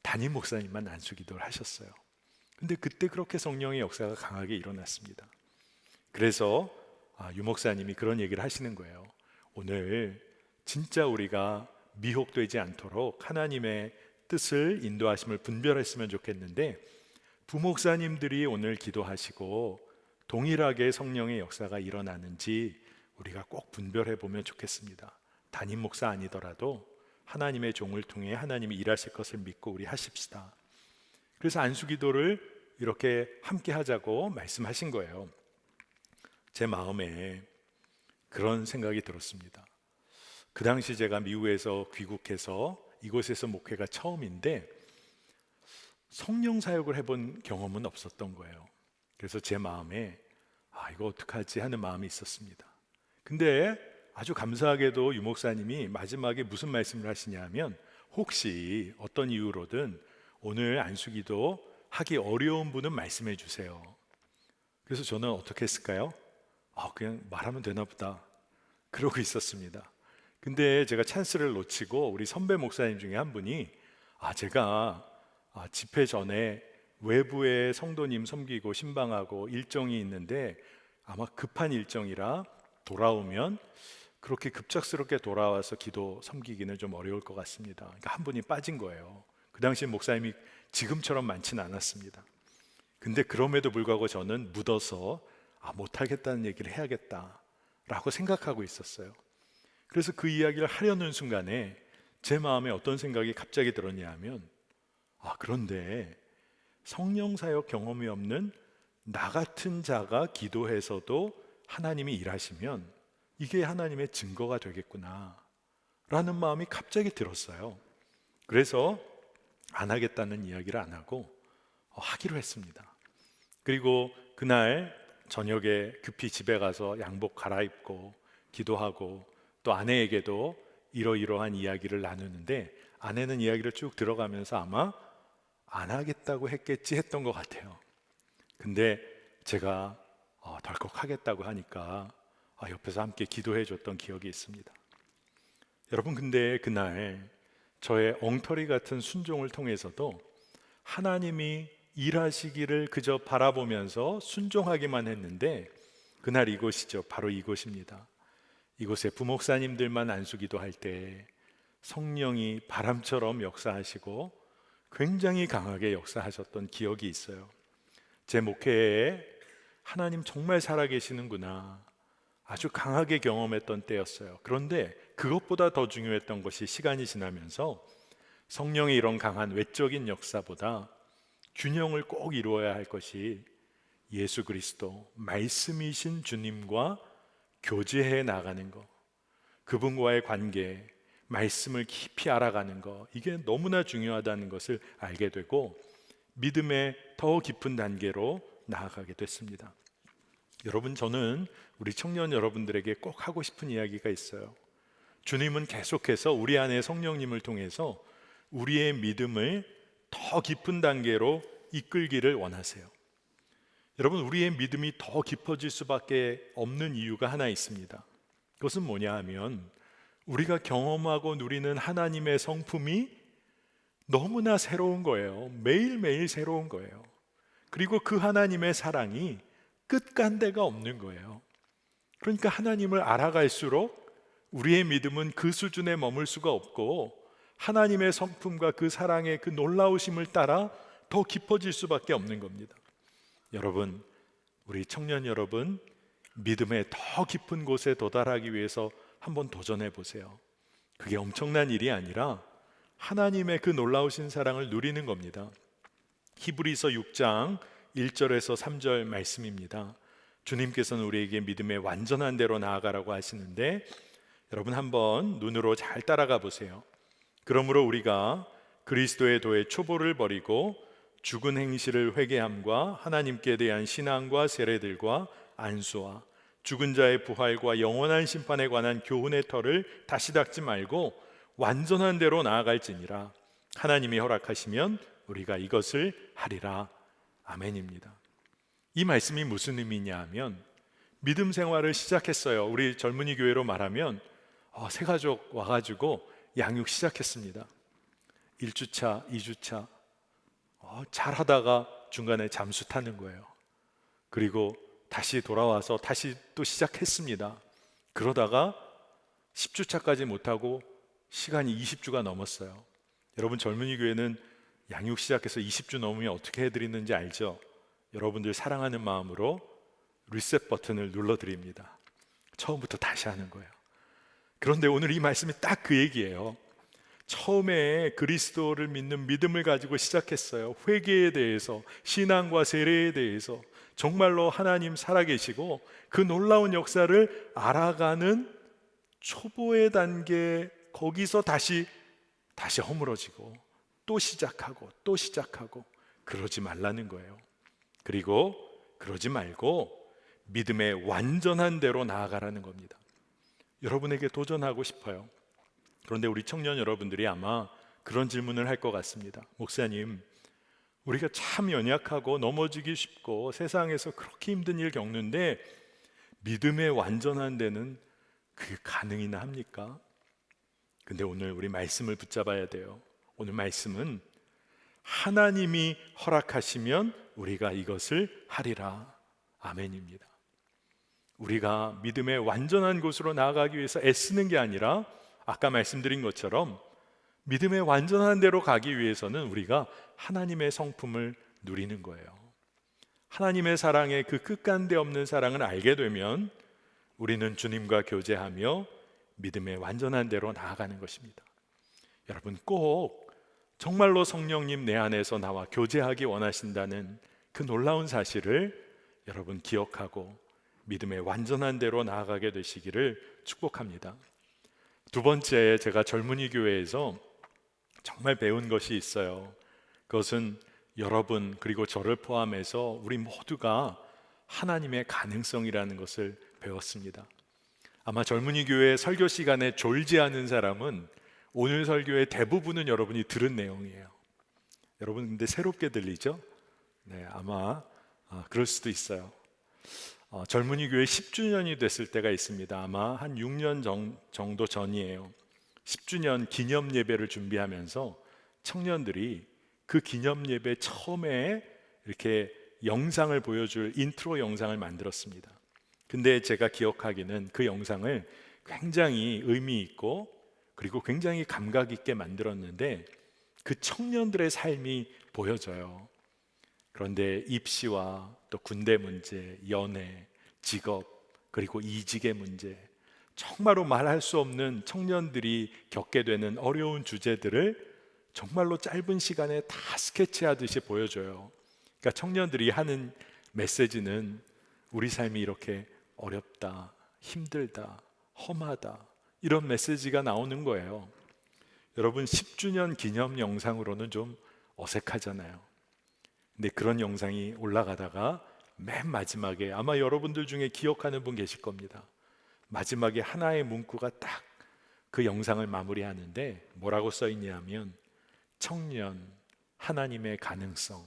담임 목사님만 안수기도를 하셨어요. 근데 그때 그렇게 성령의 역사가 강하게 일어났습니다. 그래서 유 목사님이 그런 얘기를 하시는 거예요. 오늘 진짜 우리가 미혹되지 않도록 하나님의 뜻을 인도하심을 분별했으면 좋겠는데, 부목사님들이 오늘 기도하시고 동일하게 성령의 역사가 일어나는지 우리가 꼭 분별해 보면 좋겠습니다. 담임 목사 아니더라도 하나님의 종을 통해 하나님이 일하실 것을 믿고 우리 하십시다. 그래서 안수기도를 이렇게 함께 하자고 말씀하신 거예요. 제 마음에 그런 생각이 들었습니다. 그 당시 제가 미국에서 귀국해서 이곳에서 목회가 처음인데 성령 사역을 해본 경험은 없었던 거예요. 그래서 제 마음에 이거 어떡하지 하는 마음이 있었습니다. 근데 아주 감사하게도 유 목사님이 마지막에 무슨 말씀을 하시냐면, 혹시 어떤 이유로든 오늘 안수기도 하기 어려운 분은 말씀해 주세요. 그래서 저는 어떻게 했을까요? 그냥 말하면 되나 보다 그러고 있었습니다. 근데 제가 찬스를 놓치고 우리 선배 목사님 중에 한 분이 제가 집회 전에 외부에 성도님 섬기고 신방하고 일정이 있는데 아마 급한 일정이라 돌아오면 그렇게 급작스럽게 돌아와서 기도 섬기기는 좀 어려울 것 같습니다. 그러니까 한 분이 빠진 거예요. 그 당시 목사님이 지금처럼 많지는 않았습니다. 근데 그럼에도 불구하고 저는 묻어서 못하겠다는 얘기를 해야겠다라고 생각하고 있었어요. 그래서 그 이야기를 하려는 순간에 제 마음에 어떤 생각이 갑자기 들었냐 하면, 그런데 성령 사역 경험이 없는 나 같은 자가 기도해서도 하나님이 일하시면 이게 하나님의 증거가 되겠구나 라는 마음이 갑자기 들었어요. 그래서 안 하겠다는 이야기를 안 하고 하기로 했습니다. 그리고 그날 저녁에 급히 집에 가서 양복 갈아입고 기도하고 또 아내에게도 이러이러한 이야기를 나누는데, 아내는 이야기를 쭉 들어가면서 아마 안 하겠다고 했겠지 했던 것 같아요. 근데 제가 덜컥 하겠다고 하니까 옆에서 함께 기도해 줬던 기억이 있습니다. 여러분, 근데 그날 저의 엉터리 같은 순종을 통해서도 하나님이 일하시기를 그저 바라보면서 순종하기만 했는데, 그날 이곳이죠. 바로 이곳입니다. 이곳에 부목사님들만 안수기도 할 때 성령이 바람처럼 역사하시고 굉장히 강하게 역사하셨던 기억이 있어요. 제 목회에 하나님 정말 살아계시는구나 아주 강하게 경험했던 때였어요. 그런데 그것보다 더 중요했던 것이 시간이 지나면서 성령의 이런 강한 외적인 역사보다 균형을 꼭 이루어야 할 것이 예수 그리스도 말씀이신 주님과 교제해 나가는 것, 그분과의 관계, 말씀을 깊이 알아가는 것, 이게 너무나 중요하다는 것을 알게 되고 믿음의 더 깊은 단계로 나아가게 됐습니다. 여러분, 저는 우리 청년 여러분들에게 꼭 하고 싶은 이야기가 있어요. 주님은 계속해서 우리 안에 성령님을 통해서 우리의 믿음을 더 깊은 단계로 이끌기를 원하세요. 여러분, 우리의 믿음이 더 깊어질 수밖에 없는 이유가 하나 있습니다. 그것은 뭐냐 하면 우리가 경험하고 누리는 하나님의 성품이 너무나 새로운 거예요. 매일매일 새로운 거예요. 그리고 그 하나님의 사랑이 끝간데가 없는 거예요. 그러니까 하나님을 알아갈수록 우리의 믿음은 그 수준에 머물 수가 없고 하나님의 성품과 그 사랑의 그 놀라우심을 따라 더 깊어질 수밖에 없는 겁니다. 여러분, 우리 청년 여러분, 믿음의 더 깊은 곳에 도달하기 위해서 한번 도전해 보세요. 그게 엄청난 일이 아니라 하나님의 그 놀라우신 사랑을 누리는 겁니다. 히브리서 6장 1절에서 3절 말씀입니다. 주님께서는 우리에게 믿음의 완전한 대로 나아가라고 하시는데, 여러분 한번 눈으로 잘 따라가 보세요. 그러므로 우리가 그리스도의 도의 초보를 버리고 죽은 행실을 회개함과 하나님께 대한 신앙과 세례들과 안수와 죽은 자의 부활과 영원한 심판에 관한 교훈의 터를 다시 닦지 말고 완전한 대로 나아갈지니라. 하나님이 허락하시면 우리가 이것을 하리라. 아멘입니다. 이 말씀이 무슨 의미냐 하면 믿음 생활을 시작했어요. 우리 젊은이 교회로 말하면 새 가족 와가지고 양육 시작했습니다. 1주차, 2주차 잘하다가 중간에 잠수 타는 거예요. 그리고 다시 돌아와서 다시 또 시작했습니다. 그러다가 10주차까지 못하고 시간이 20주가 넘었어요. 여러분, 젊은이 교회는 양육 시작해서 20주 넘으면 어떻게 해드리는지 알죠? 여러분들 사랑하는 마음으로 리셋 버튼을 눌러드립니다. 처음부터 다시 하는 거예요. 그런데 오늘 이 말씀이 딱 그 얘기예요. 처음에 그리스도를 믿는 믿음을 가지고 시작했어요. 회개에 대해서, 신앙과 세례에 대해서, 정말로 하나님 살아계시고 그 놀라운 역사를 알아가는 초보의 단계, 거기서 다시 허물어지고 또 시작하고 또 시작하고, 그러지 말라는 거예요. 그리고 그러지 말고 믿음의 완전한 대로 나아가라는 겁니다. 여러분에게 도전하고 싶어요. 그런데 우리 청년 여러분들이 아마 그런 질문을 할 것 같습니다. 목사님, 우리가 참 연약하고 넘어지기 쉽고 세상에서 그렇게 힘든 일 겪는데 믿음의 완전한 데는 그게 가능이나 합니까? 근데 오늘 우리 말씀을 붙잡아야 돼요. 오늘 말씀은 하나님이 허락하시면 우리가 이것을 하리라. 아멘입니다. 우리가 믿음의 완전한 곳으로 나아가기 위해서 애쓰는 게 아니라, 아까 말씀드린 것처럼 믿음의 완전한 대로 가기 위해서는 우리가 하나님의 성품을 누리는 거예요. 하나님의 사랑의 그 끝간데 없는 사랑을 알게 되면 우리는 주님과 교제하며 믿음의 완전한 대로 나아가는 것입니다. 여러분, 꼭 정말로 성령님 내 안에서 나와 교제하기 원하신다는 그 놀라운 사실을 여러분 기억하고 믿음의 완전한 대로 나아가게 되시기를 축복합니다. 두 번째, 제가 젊은이 교회에서 정말 배운 것이 있어요. 그것은 여러분 그리고 저를 포함해서 우리 모두가 하나님의 가능성이라는 것을 배웠습니다. 아마 젊은이 교회 설교 시간에 졸지 않은 사람은 오늘 설교의 대부분은 여러분이 들은 내용이에요. 여러분 근데 새롭게 들리죠? 네, 아마 그럴 수도 있어요. 젊은이 교회 10주년이 됐을 때가 있습니다. 아마 한 6년 정도 전이에요. 10주년 기념 예배를 준비하면서 청년들이 그 기념 예배 처음에 이렇게 영상을 보여줄 인트로 영상을 만들었습니다. 근데 제가 기억하기는 그 영상을 굉장히 의미 있고 그리고 굉장히 감각 있게 만들었는데 그 청년들의 삶이 보여져요. 그런데 입시와 또 군대 문제, 연애, 직업, 그리고 이직의 문제, 정말로 말할 수 없는 청년들이 겪게 되는 어려운 주제들을 정말로 짧은 시간에 다 스케치하듯이 보여줘요. 그러니까 청년들이 하는 메시지는 우리 삶이 이렇게 어렵다, 힘들다, 험하다, 이런 메시지가 나오는 거예요. 여러분 10주년 기념 영상으로는 좀 어색하잖아요. 근데 그런 영상이 올라가다가 맨 마지막에 아마 여러분들 중에 기억하는 분 계실 겁니다. 마지막에 하나의 문구가 딱 그 영상을 마무리하는데 뭐라고 써 있냐면 청년, 하나님의 가능성,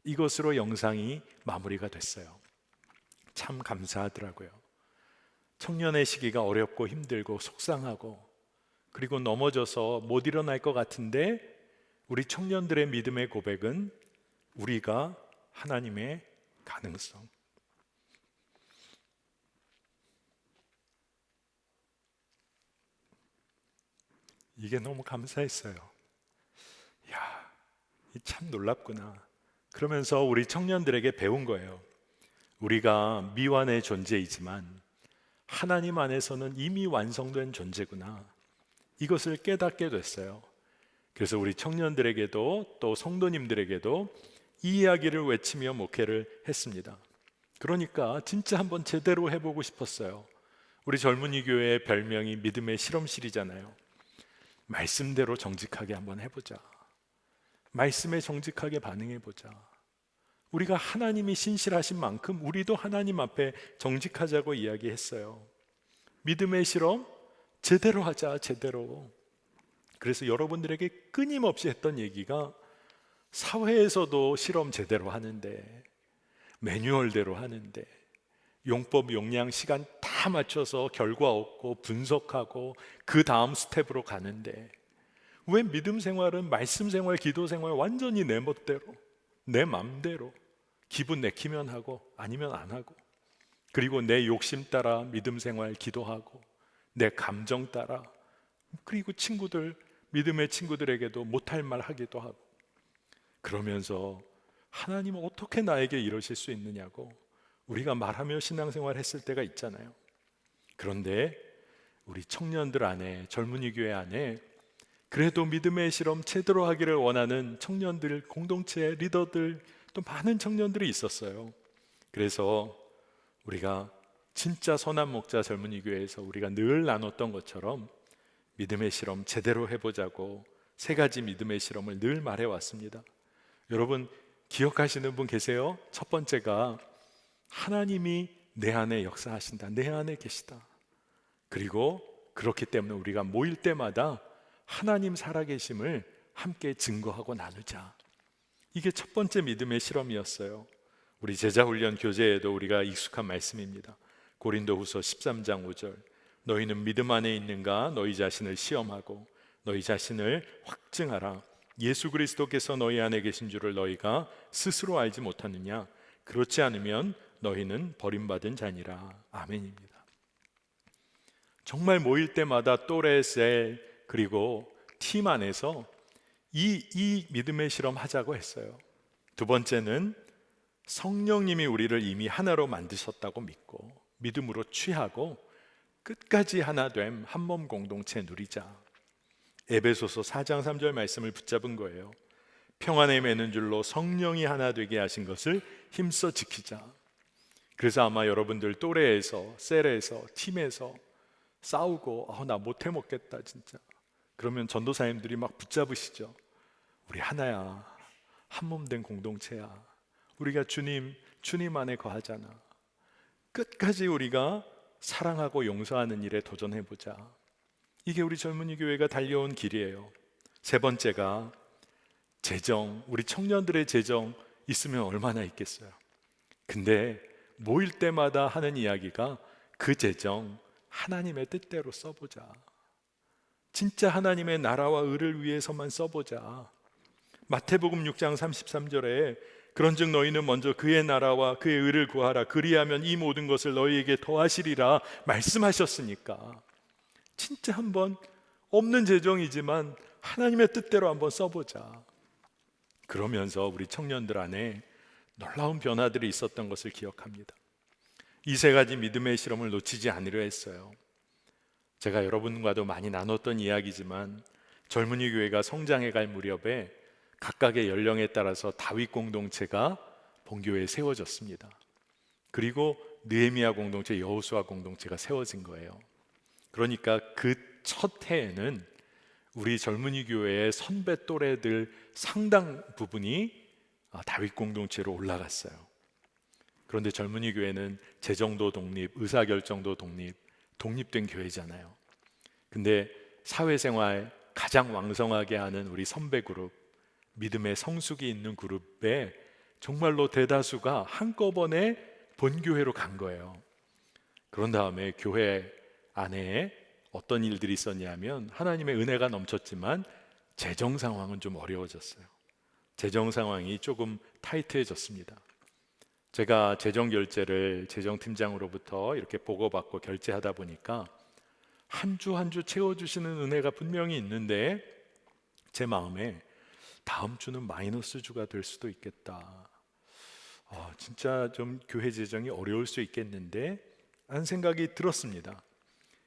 이것으로 영상이 마무리가 됐어요. 참 감사하더라고요. 청년의 시기가 어렵고 힘들고 속상하고 그리고 넘어져서 못 일어날 것 같은데 우리 청년들의 믿음의 고백은 우리가 하나님의 가능성. 이게 너무 감사했어요. 야, 참 놀랍구나. 그러면서 우리 청년들에게 배운 거예요. 우리가 미완의 존재이지만 하나님 안에서는 이미 완성된 존재구나. 이것을 깨닫게 됐어요. 그래서 우리 청년들에게도 또 성도님들에게도 이 이야기를 외치며 목회를 했습니다. 그러니까 진짜 한번 제대로 해보고 싶었어요. 우리 젊은이 교회의 별명이 믿음의 실험실이잖아요. 말씀대로 정직하게 한번 해보자. 말씀에 정직하게 반응해보자. 우리가 하나님이 신실하신 만큼 우리도 하나님 앞에 정직하자고 이야기했어요. 믿음의 실험 제대로 하자, 제대로. 그래서 여러분들에게 끊임없이 했던 얘기가 사회에서도 실험 제대로 하는데, 매뉴얼대로 하는데, 용법, 용량, 시간 다 맞춰서 결과 얻고 분석하고 그 다음 스텝으로 가는데 왜 믿음 생활은 말씀 생활, 기도 생활 완전히 내 멋대로, 내 맘대로 기분 내키면 하고 아니면 안 하고, 그리고 내 욕심 따라 믿음 생활 기도하고 내 감정 따라, 그리고 친구들, 믿음의 친구들에게도 못할 말 하기도 하고, 그러면서 하나님은 어떻게 나에게 이러실 수 있느냐고 우리가 말하며 신앙생활 했을 때가 있잖아요. 그런데 우리 청년들 안에, 젊은이 교회 안에 그래도 믿음의 실험 제대로 하기를 원하는 청년들, 공동체 리더들, 또 많은 청년들이 있었어요. 그래서 우리가 진짜 선한 목자 젊은이 교회에서 우리가 늘 나눴던 것처럼 믿음의 실험 제대로 해보자고 3가지 믿음의 실험을 늘 말해왔습니다. 여러분 기억하시는 분 계세요? 첫 번째가 하나님이 내 안에 역사하신다, 내 안에 계시다. 그리고 그렇기 때문에 우리가 모일 때마다 하나님 살아계심을 함께 증거하고 나누자. 이게 첫 번째 믿음의 실험이었어요. 우리 제자훈련 교재에도 우리가 익숙한 말씀입니다. 고린도후서 13장 5절, 너희는 믿음 안에 있는가 너희 자신을 시험하고 너희 자신을 확증하라. 예수 그리스도께서 너희 안에 계신 줄을 너희가 스스로 알지 못하느냐? 그렇지 않으면 너희는 버림받은 자니라. 아멘입니다. 정말 모일 때마다 또래, 셀, 그리고 팀 안에서 이 믿음의 실험 하자고 했어요. 두 번째는 성령님이 우리를 이미 하나로 만드셨다고 믿고 믿음으로 취하고 끝까지 하나됨, 한몸 공동체 누리자. 에베소서 4장 3절 말씀을 붙잡은 거예요. 평안에 매는 줄로 성령이 하나 되게 하신 것을 힘써 지키자. 그래서 아마 여러분들 또래에서, 셀에서, 팀에서 싸우고 나 못해 먹겠다 진짜. 그러면 전도사님들이 막 붙잡으시죠. 우리 하나야, 한몸된 공동체야. 우리가 주님 안에 거하잖아. 끝까지 우리가 사랑하고 용서하는 일에 도전해보자. 이게 우리 젊은이 교회가 달려온 길이에요. 세 번째가 재정, 우리 청년들의 재정 있으면 얼마나 있겠어요. 근데 모일 때마다 하는 이야기가 그 재정 하나님의 뜻대로 써보자. 진짜 하나님의 나라와 의를 위해서만 써보자. 마태복음 6장 33절에 그런즉 너희는 먼저 그의 나라와 그의 의를 구하라. 그리하면 이 모든 것을 너희에게 더하시리라 말씀하셨으니까 진짜 한번 없는 재정이지만 하나님의 뜻대로 한번 써보자. 그러면서 우리 청년들 안에 놀라운 변화들이 있었던 것을 기억합니다. 이 3가지 믿음의 실험을 놓치지 않으려 했어요. 제가 여러분과도 많이 나눴던 이야기지만 젊은이 교회가 성장해 갈 무렵에 각각의 연령에 따라서 다윗 공동체가 본교회에 세워졌습니다. 그리고 느헤미야 공동체, 여호수아 공동체가 세워진 거예요. 그러니까 그 첫 해에는 우리 젊은이 교회의 선배 또래들 상당 부분이 다윗 공동체로 올라갔어요. 그런데 젊은이 교회는 재정도 독립, 의사결정도 독립된 교회잖아요. 근데 사회생활 가장 왕성하게 하는 우리 선배 그룹, 믿음의 성숙이 있는 그룹에 정말로 대다수가 한꺼번에 본교회로 간 거예요. 그런 다음에 교회 안에 어떤 일들이 있었냐면 하나님의 은혜가 넘쳤지만 재정 상황은 좀 어려워졌어요. 재정 상황이 조금 타이트해졌습니다. 제가 재정 결제를 재정팀장으로부터 이렇게 보고받고 결제하다 보니까 한 주 한 주 채워주시는 은혜가 분명히 있는데 제 마음에 다음 주는 마이너스 주가 될 수도 있겠다. 진짜 좀 교회 재정이 어려울 수 있겠는데 하는 생각이 들었습니다.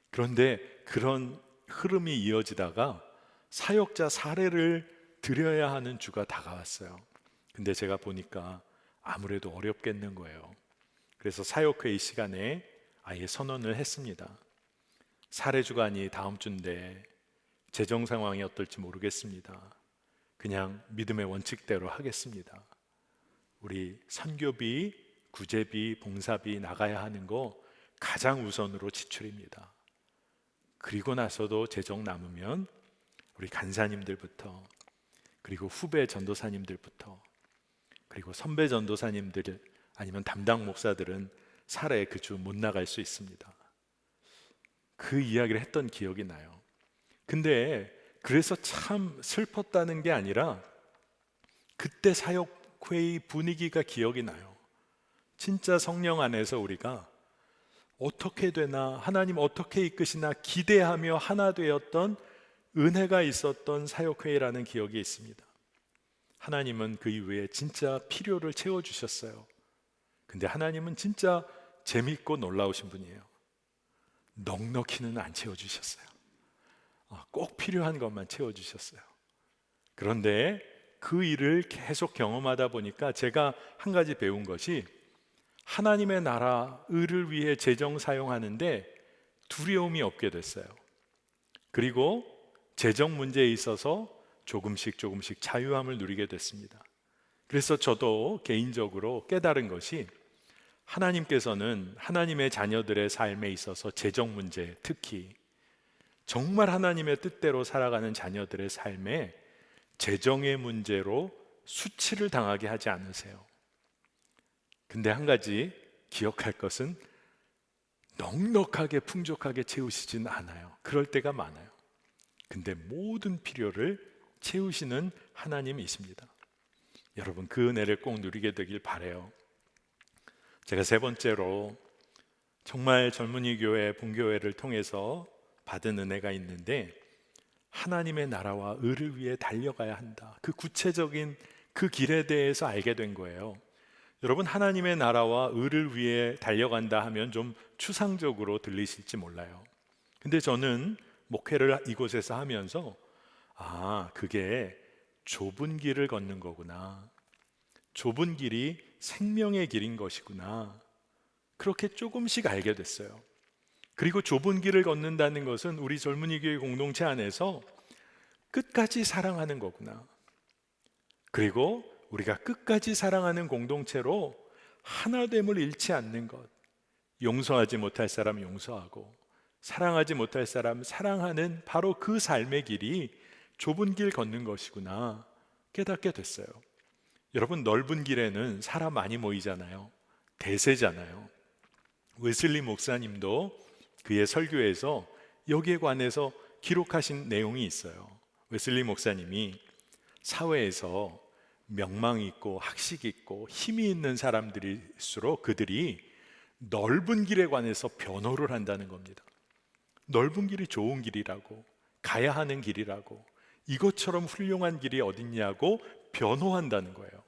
그런데 그런 흐름이 이어지다가 사역자 사례를 드려야 하는 주가 다가왔어요. 근데 제가 보니까 아무래도 어렵겠는 거예요. 그래서 사역회의 시간에 아예 선언을 했습니다. 사례 주간이 다음 주인데 재정 상황이 어떨지 모르겠습니다. 그냥 믿음의 원칙대로 하겠습니다. 우리 선교비, 구제비, 봉사비 나가야 하는 거 가장 우선으로 지출입니다. 그리고 나서도 재정 남으면 우리 간사님들부터, 그리고 후배 전도사님들부터, 그리고 선배 전도사님들 아니면 담당 목사들은 사례 그 주 못 나갈 수 있습니다. 그 이야기를 했던 기억이 나요. 근데 그래서 참 슬펐다는 게 아니라 그때 사역회의 분위기가 기억이 나요. 진짜 성령 안에서 우리가 어떻게 되나, 하나님 어떻게 이끄시나 기대하며 하나 되었던 은혜가 있었던 사역회의라는 기억이 있습니다. 하나님은 그 이후에 진짜 필요를 채워주셨어요. 근데 하나님은 진짜 재밌고 놀라우신 분이에요. 넉넉히는 안 채워주셨어요. 꼭 필요한 것만 채워주셨어요. 그런데 그 일을 계속 경험하다 보니까 제가 한 가지 배운 것이 하나님의 나라 의를 위해 재정 사용하는데 두려움이 없게 됐어요. 그리고 재정 문제에 있어서 조금씩 자유함을 누리게 됐습니다. 그래서 저도 개인적으로 깨달은 것이 하나님께서는 하나님의 자녀들의 삶에 있어서 재정 문제, 특히 정말 하나님의 뜻대로 살아가는 자녀들의 삶에 재정의 문제로 수치를 당하게 하지 않으세요. 근데 한 가지 기억할 것은 넉넉하게 풍족하게 채우시진 않아요. 그럴 때가 많아요. 근데 모든 필요를 채우시는 하나님이십니다. 여러분, 그 은혜를 꼭 누리게 되길 바라요. 제가 세 번째로 정말 젊은이 교회, 본교회를 통해서 받은 은혜가 있는데, 하나님의 나라와 의를 위해 달려가야 한다. 그 구체적인 그 길에 대해서 알게 된 거예요. 여러분, 하나님의 나라와 의를 위해 달려간다 하면 좀 추상적으로 들리실지 몰라요. 근데 저는 목회를 이곳에서 하면서 그게 좁은 길을 걷는 거구나, 좁은 길이 생명의 길인 것이구나, 그렇게 조금씩 알게 됐어요. 그리고 좁은 길을 걷는다는 것은 우리 젊은이 교회 공동체 안에서 끝까지 사랑하는 거구나. 그리고 우리가 끝까지 사랑하는 공동체로 하나됨을 잃지 않는 것, 용서하지 못할 사람 용서하고 사랑하지 못할 사람 사랑하는 바로 그 삶의 길이 좁은 길 걷는 것이구나 깨닫게 됐어요. 여러분, 넓은 길에는 사람 많이 모이잖아요. 대세잖아요. 웨슬리 목사님도 그의 설교에서 여기에 관해서 기록하신 내용이 있어요. 웨슬리 목사님이 사회에서 명망 있고 학식 있고 힘이 있는 사람들일수록 그들이 넓은 길에 관해서 변호를 한다는 겁니다. 넓은 길이 좋은 길이라고, 가야 하는 길이라고, 이것처럼 훌륭한 길이 어딨냐고 변호한다는 거예요.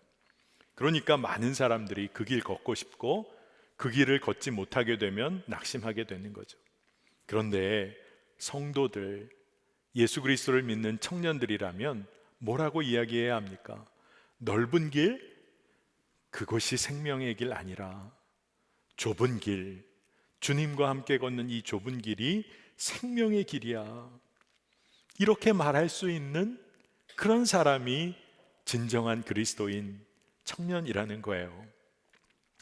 그러니까 많은 사람들이 그 길 걷고 싶고 그 길을 걷지 못하게 되면 낙심하게 되는 거죠. 그런데 성도들, 예수 그리스도를 믿는 청년들이라면 뭐라고 이야기해야 합니까? 넓은 길, 그것이 생명의 길 아니라 좁은 길, 주님과 함께 걷는 이 좁은 길이 생명의 길이야, 이렇게 말할 수 있는 그런 사람이 진정한 그리스도인 청년이라는 거예요.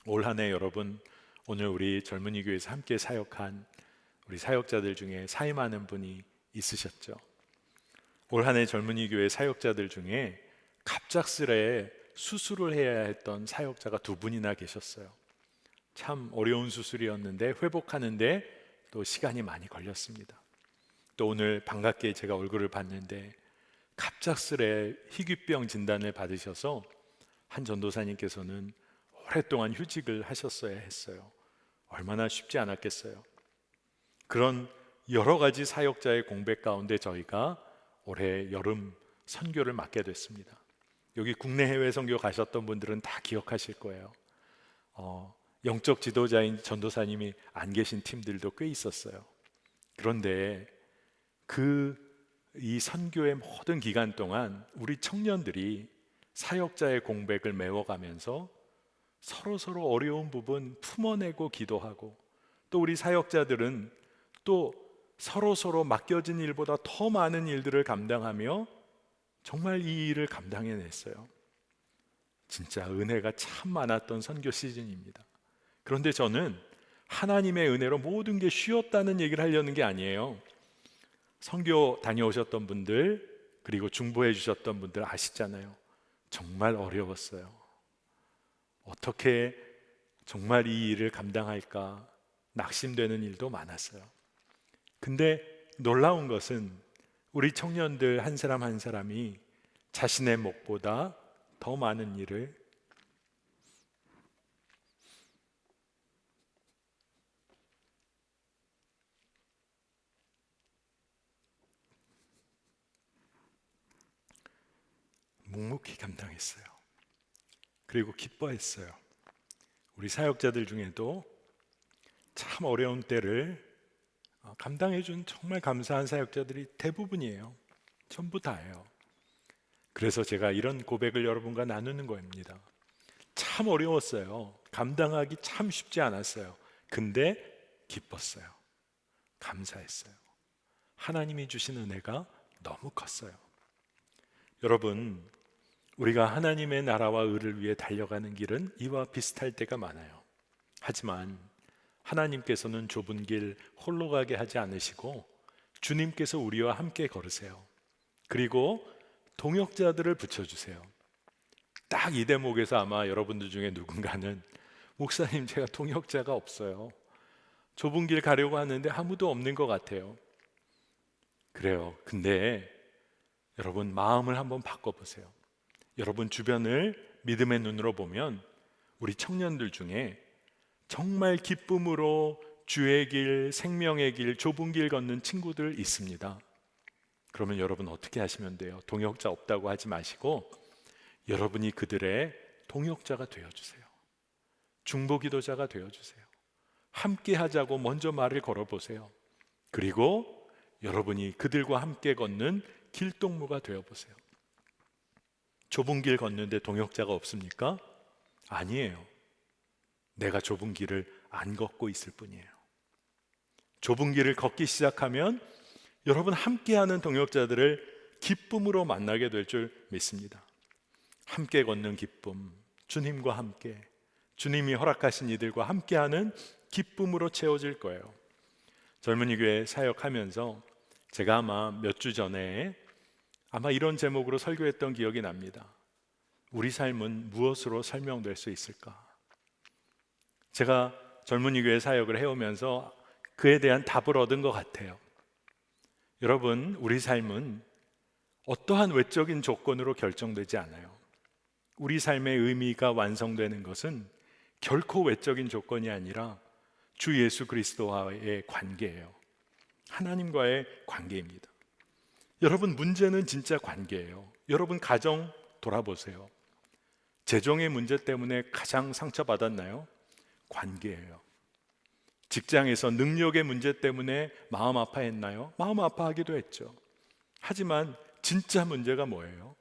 올 한 해 여러분, 오늘 우리 젊은이 교회에서 함께 사역한 우리 사역자들 중에 사임하는 분이 있으셨죠. 올 한 해 젊은이 교회 사역자들 중에 갑작스레 수술을 해야 했던 사역자가 2분이나 계셨어요. 참 어려운 수술이었는데 회복하는데 또 시간이 많이 걸렸습니다. 또 오늘 반갑게 제가 얼굴을 봤는데 갑작스레 희귀병 진단을 받으셔서 한 전도사님께서는 오랫동안 휴직을 하셨어야 했어요. 얼마나 쉽지 않았겠어요. 그런 여러 가지 사역자의 공백 가운데 저희가 올해 여름 선교를 맡게 됐습니다. 여기 국내 해외 선교 가셨던 분들은 다 기억하실 거예요. 영적 지도자인 전도사님이 안 계신 팀들도 꽤 있었어요. 그런데 이 선교의 모든 기간 동안 우리 청년들이 사역자의 공백을 메워가면서 서로 어려운 부분 품어내고 기도하고, 또 우리 사역자들은 또 서로 맡겨진 일보다 더 많은 일들을 감당하며 정말 이 일을 감당해냈어요. 진짜 은혜가 참 많았던 선교 시즌입니다. 그런데 저는 하나님의 은혜로 모든 게 쉬웠다는 얘기를 하려는 게 아니에요. 선교 다녀오셨던 분들, 그리고 중보해 주셨던 분들 아시잖아요. 정말 어려웠어요. 어떻게 정말 이 일을 감당할까 낙심되는 일도 많았어요. 근데 놀라운 것은 우리 청년들 한 사람 한 사람이 자신의 목보다 더 많은 일을 묵묵히 감당했어요. 그리고 기뻐했어요. 우리 사역자들 중에도 참 어려운 때를 감당해준 정말 감사한 사역자들이 대부분이에요. 전부 다예요. 그래서 제가 이런 고백을 여러분과 나누는 겁니다. 참 어려웠어요. 감당하기 참 쉽지 않았어요. 근데 기뻤어요. 감사했어요. 하나님이 주신 은혜가 너무 컸어요. 여러분, 우리가 하나님의 나라와 의를 위해 달려가는 길은 이와 비슷할 때가 많아요. 하지만 하나님께서는 좁은 길 홀로 가게 하지 않으시고 주님께서 우리와 함께 걸으세요. 그리고 동역자들을 붙여주세요. 딱 이 대목에서 아마 여러분들 중에 누군가는 목사님, 제가 동역자가 없어요. 좁은 길 가려고 하는데 아무도 없는 것 같아요. 그래요. 근데 여러분, 마음을 한번 바꿔보세요. 여러분 주변을 믿음의 눈으로 보면 우리 청년들 중에 정말 기쁨으로 주의 길, 생명의 길, 좁은 길 걷는 친구들 있습니다. 그러면 여러분 어떻게 하시면 돼요? 동역자 없다고 하지 마시고 여러분이 그들의 동역자가 되어주세요. 중보기도자가 되어주세요. 함께 하자고 먼저 말을 걸어보세요. 그리고 여러분이 그들과 함께 걷는 길동무가 되어보세요. 좁은 길 걷는데 동역자가 없습니까? 아니에요. 내가 좁은 길을 안 걷고 있을 뿐이에요. 좁은 길을 걷기 시작하면 여러분 함께하는 동역자들을 기쁨으로 만나게 될 줄 믿습니다. 함께 걷는 기쁨, 주님과 함께, 주님이 허락하신 이들과 함께하는 기쁨으로 채워질 거예요. 젊은이 교회 사역하면서 제가 아마 몇 주 전에 이런 제목으로 설교했던 기억이 납니다. 우리 삶은 무엇으로 설명될 수 있을까? 제가 젊은이 교회 사역을 해오면서 그에 대한 답을 얻은 것 같아요. 여러분, 우리 삶은 어떠한 외적인 조건으로 결정되지 않아요. 우리 삶의 의미가 완성되는 것은 결코 외적인 조건이 아니라 주 예수 그리스도와의 관계예요. 하나님과의 관계입니다. 여러분, 문제는 진짜 관계예요. 여러분 가정 돌아보세요. 재정의 문제 때문에 가장 상처받았나요? 관계예요. 직장에서 능력의 문제 때문에 마음 아파했나요? 마음 아파하기도 했죠. 하지만 진짜 문제가 뭐예요?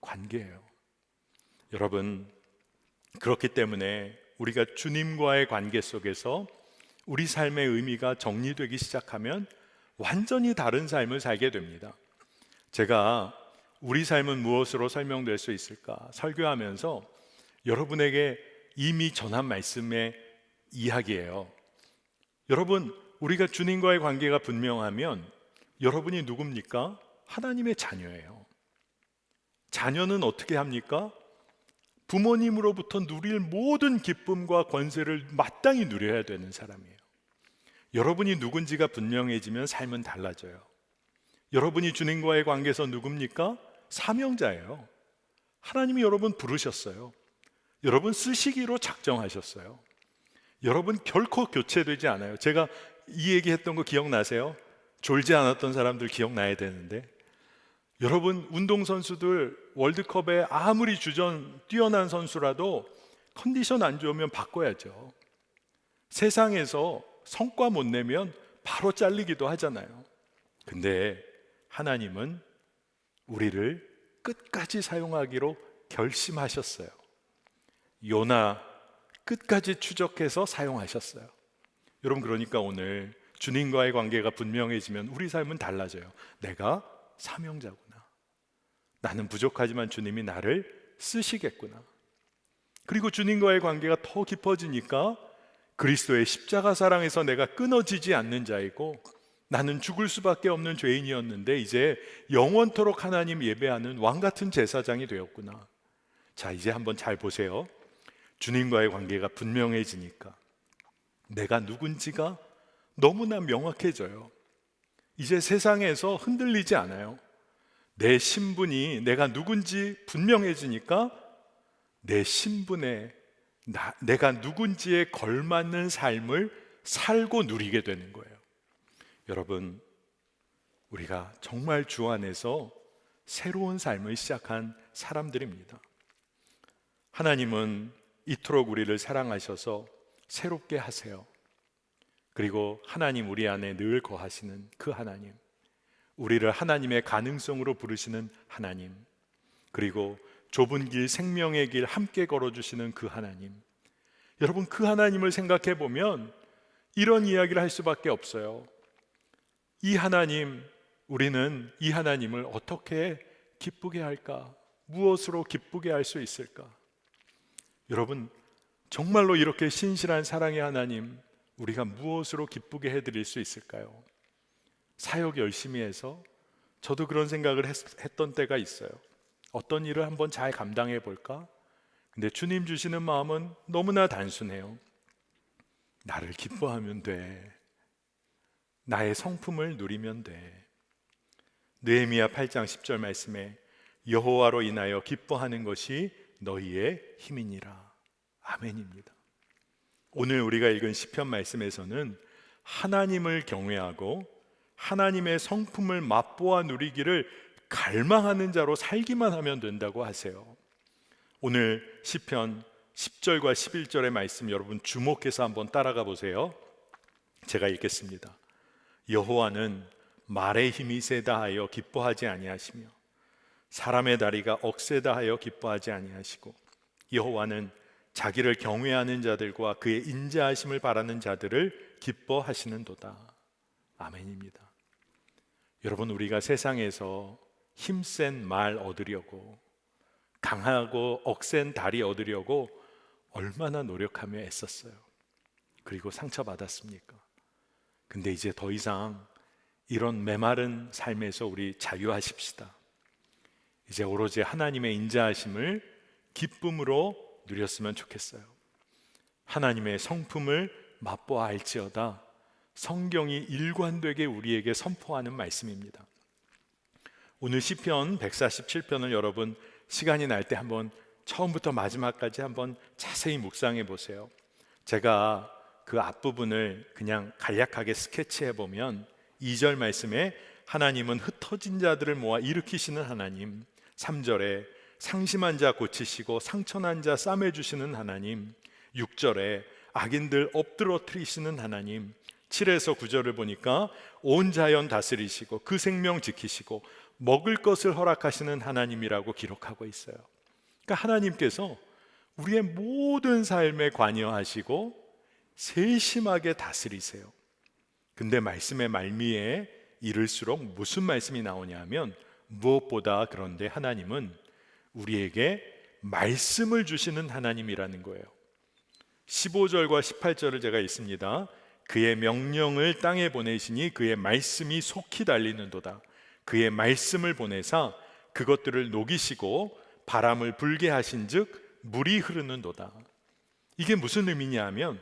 관계예요. 여러분, 그렇기 때문에 우리가 주님과의 관계 속에서 우리 삶의 의미가 정리되기 시작하면 완전히 다른 삶을 살게 됩니다. 제가 우리 삶은 무엇으로 설명될 수 있을까 설교하면서 여러분에게 이미 전한 말씀의 이야기예요. 여러분, 우리가 주님과의 관계가 분명하면 여러분이 누굽니까? 하나님의 자녀예요. 자녀는 어떻게 합니까? 부모님으로부터 누릴 모든 기쁨과 권세를 마땅히 누려야 되는 사람이에요. 여러분이 누군지가 분명해지면 삶은 달라져요. 여러분이 주님과의 관계에서 누굽니까? 사명자예요. 하나님이 여러분 부르셨어요. 여러분 쓰시기로 작정하셨어요. 여러분 결코 교체되지 않아요. 제가 이 얘기했던 거 기억나세요? 졸지 않았던 사람들 기억나야 되는데, 여러분 운동선수들 월드컵에 아무리 주전 뛰어난 선수라도 컨디션 안 좋으면 바꿔야죠. 세상에서 성과 못 내면 바로 잘리기도 하잖아요. 근데 하나님은 우리를 끝까지 사용하기로 결심하셨어요. 요나 끝까지 추적해서 사용하셨어요. 여러분, 그러니까 오늘 주님과의 관계가 분명해지면 우리 삶은 달라져요. 내가 사명자구나. 나는 부족하지만 주님이 나를 쓰시겠구나. 그리고 주님과의 관계가 더 깊어지니까 그리스도의 십자가 사랑에서 내가 끊어지지 않는 자이고, 나는 죽을 수밖에 없는 죄인이었는데 이제 영원토록 하나님 예배하는 왕같은 제사장이 되었구나. 자, 이제 한번 잘 보세요. 주님과의 관계가 분명해지니까 내가 누군지가 너무나 명확해져요. 이제 세상에서 흔들리지 않아요. 내 신분이, 내가 누군지 분명해지니까 내 신분에 내가 누군지에 걸맞는 삶을 살고 누리게 되는 거예요. 여러분, 우리가 정말 주 안에서 새로운 삶을 시작한 사람들입니다. 하나님은 이토록 우리를 사랑하셔서 새롭게 하세요. 그리고 하나님 우리 안에 늘 거하시는 그 하나님, 우리를 하나님의 가능성으로 부르시는 하나님, 그리고 좁은 길, 생명의 길 함께 걸어주시는 그 하나님. 여러분, 그 하나님을 생각해 보면 이런 이야기를 할 수밖에 없어요. 이 하나님, 우리는 이 하나님을 어떻게 기쁘게 할까? 무엇으로 기쁘게 할 수 있을까? 여러분, 정말로 이렇게 신실한 사랑의 하나님, 우리가 무엇으로 기쁘게 해드릴 수 있을까요? 사역 열심히 해서 저도 그런 생각을 했던 때가 있어요. 어떤 일을 한번 잘 감당해 볼까? 근데 주님 주시는 마음은 너무나 단순해요. 나를 기뻐하면 돼. 나의 성품을 누리면 돼. 느헤미야 8장 10절 말씀에 여호와로 인하여 기뻐하는 것이 너희의 힘이니라. 아멘입니다. 오늘 우리가 읽은 시편 말씀에서는 하나님을 경외하고 하나님의 성품을 맛보아 누리기를 갈망하는 자로 살기만 하면 된다고 하세요. 오늘 시편 10절과 11절의 말씀 여러분 주목해서 한번 따라가 보세요. 제가 읽겠습니다. 여호와는 말의 힘이 세다 하여 기뻐하지 아니하시며 사람의 다리가 억세다 하여 기뻐하지 아니하시고 여호와는 자기를 경외하는 자들과 그의 인자하심을 바라는 자들을 기뻐하시는도다. 아멘입니다. 여러분, 우리가 세상에서 힘센 말 얻으려고, 강하고 억센 다리 얻으려고 얼마나 노력하며 애썼어요. 그리고 상처받았습니까? 근데 이제 더 이상 이런 메마른 삶에서 우리 자유하십시다. 이제 오로지 하나님의 인자하심을 기쁨으로 누렸으면 좋겠어요. 하나님의 성품을 맛보아 알지어다. 성경이 일관되게 우리에게 선포하는 말씀입니다. 오늘 시편 147편을 여러분 시간이 날 때 한번 처음부터 마지막까지 한번 자세히 묵상해 보세요. 제가 그 앞부분을 그냥 간략하게 스케치해 보면 2절 말씀에 하나님은 흩어진 자들을 모아 일으키시는 하나님, 3절에 상심한 자 고치시고 상처난 자 싸매주시는 하나님, 6절에 악인들 엎드러뜨리시는 하나님, 7에서 9절을 보니까 온 자연 다스리시고 그 생명 지키시고 먹을 것을 허락하시는 하나님이라고 기록하고 있어요. 그러니까 하나님께서 우리의 모든 삶에 관여하시고 세심하게 다스리세요. 근데 말씀의 말미에 이를수록 무슨 말씀이 나오냐면 무엇보다 그런데 하나님은 우리에게 말씀을 주시는 하나님이라는 거예요. 15절과 18절을 제가 읽습니다. 그의 명령을 땅에 보내시니 그의 말씀이 속히 달리는도다. 그의 말씀을 보내사 그것들을 녹이시고 바람을 불게 하신즉 물이 흐르는도다. 이게 무슨 의미냐 하면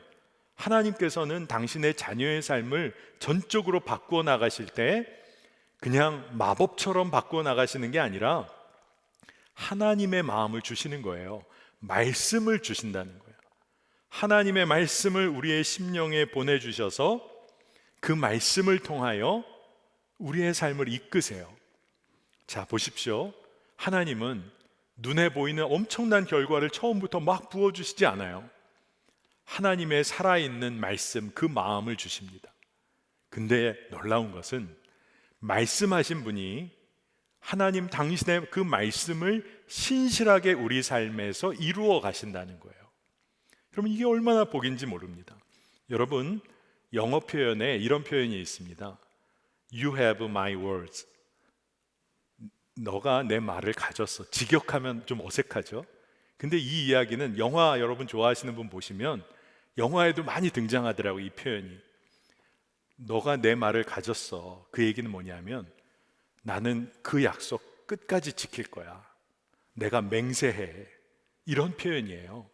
하나님께서는 당신의 자녀의 삶을 전적으로 바꾸어 나가실 때 그냥 마법처럼 바꾸어 나가시는 게 아니라 하나님의 마음을 주시는 거예요. 말씀을 주신다는 거예요. 하나님의 말씀을 우리의 심령에 보내주셔서 그 말씀을 통하여 우리의 삶을 이끄세요. 자, 보십시오. 하나님은 눈에 보이는 엄청난 결과를 처음부터 막 부어주시지 않아요. 하나님의 살아있는 말씀, 그 마음을 주십니다. 근데 놀라운 것은 말씀하신 분이 하나님 당신의 그 말씀을 신실하게 우리 삶에서 이루어 가신다는 거예요. 여러분, 이게 얼마나 복인지 모릅니다. 여러분, 영어 표현에 이런 표현이 있습니다. You have my words. 너가 내 말을 가졌어. 직역하면 좀 어색하죠? 근데 이 이야기는 영화 여러분 좋아하시는 분 보시면 영화에도 많이 등장하더라고요. 이 표현이. 너가 내 말을 가졌어. 그 얘기는 뭐냐면 나는 그 약속 끝까지 지킬 거야. 내가 맹세해. 이런 표현이에요.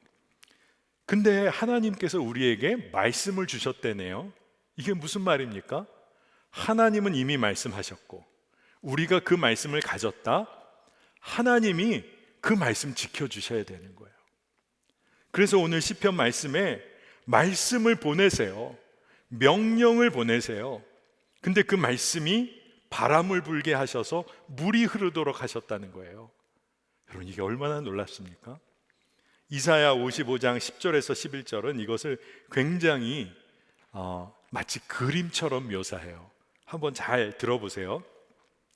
근데 하나님께서 우리에게 말씀을 주셨다네요. 이게 무슨 말입니까? 하나님은 이미 말씀하셨고 우리가 그 말씀을 가졌다. 하나님이 그 말씀 지켜주셔야 되는 거예요. 그래서 오늘 시편 말씀에 말씀을 보내세요. 명령을 보내세요. 근데 그 말씀이 바람을 불게 하셔서 물이 흐르도록 하셨다는 거예요. 여러분, 이게 얼마나 놀랍습니까? 이사야 55장 10절에서 11절은 이것을 굉장히 마치 그림처럼 묘사해요. 한번 잘 들어보세요.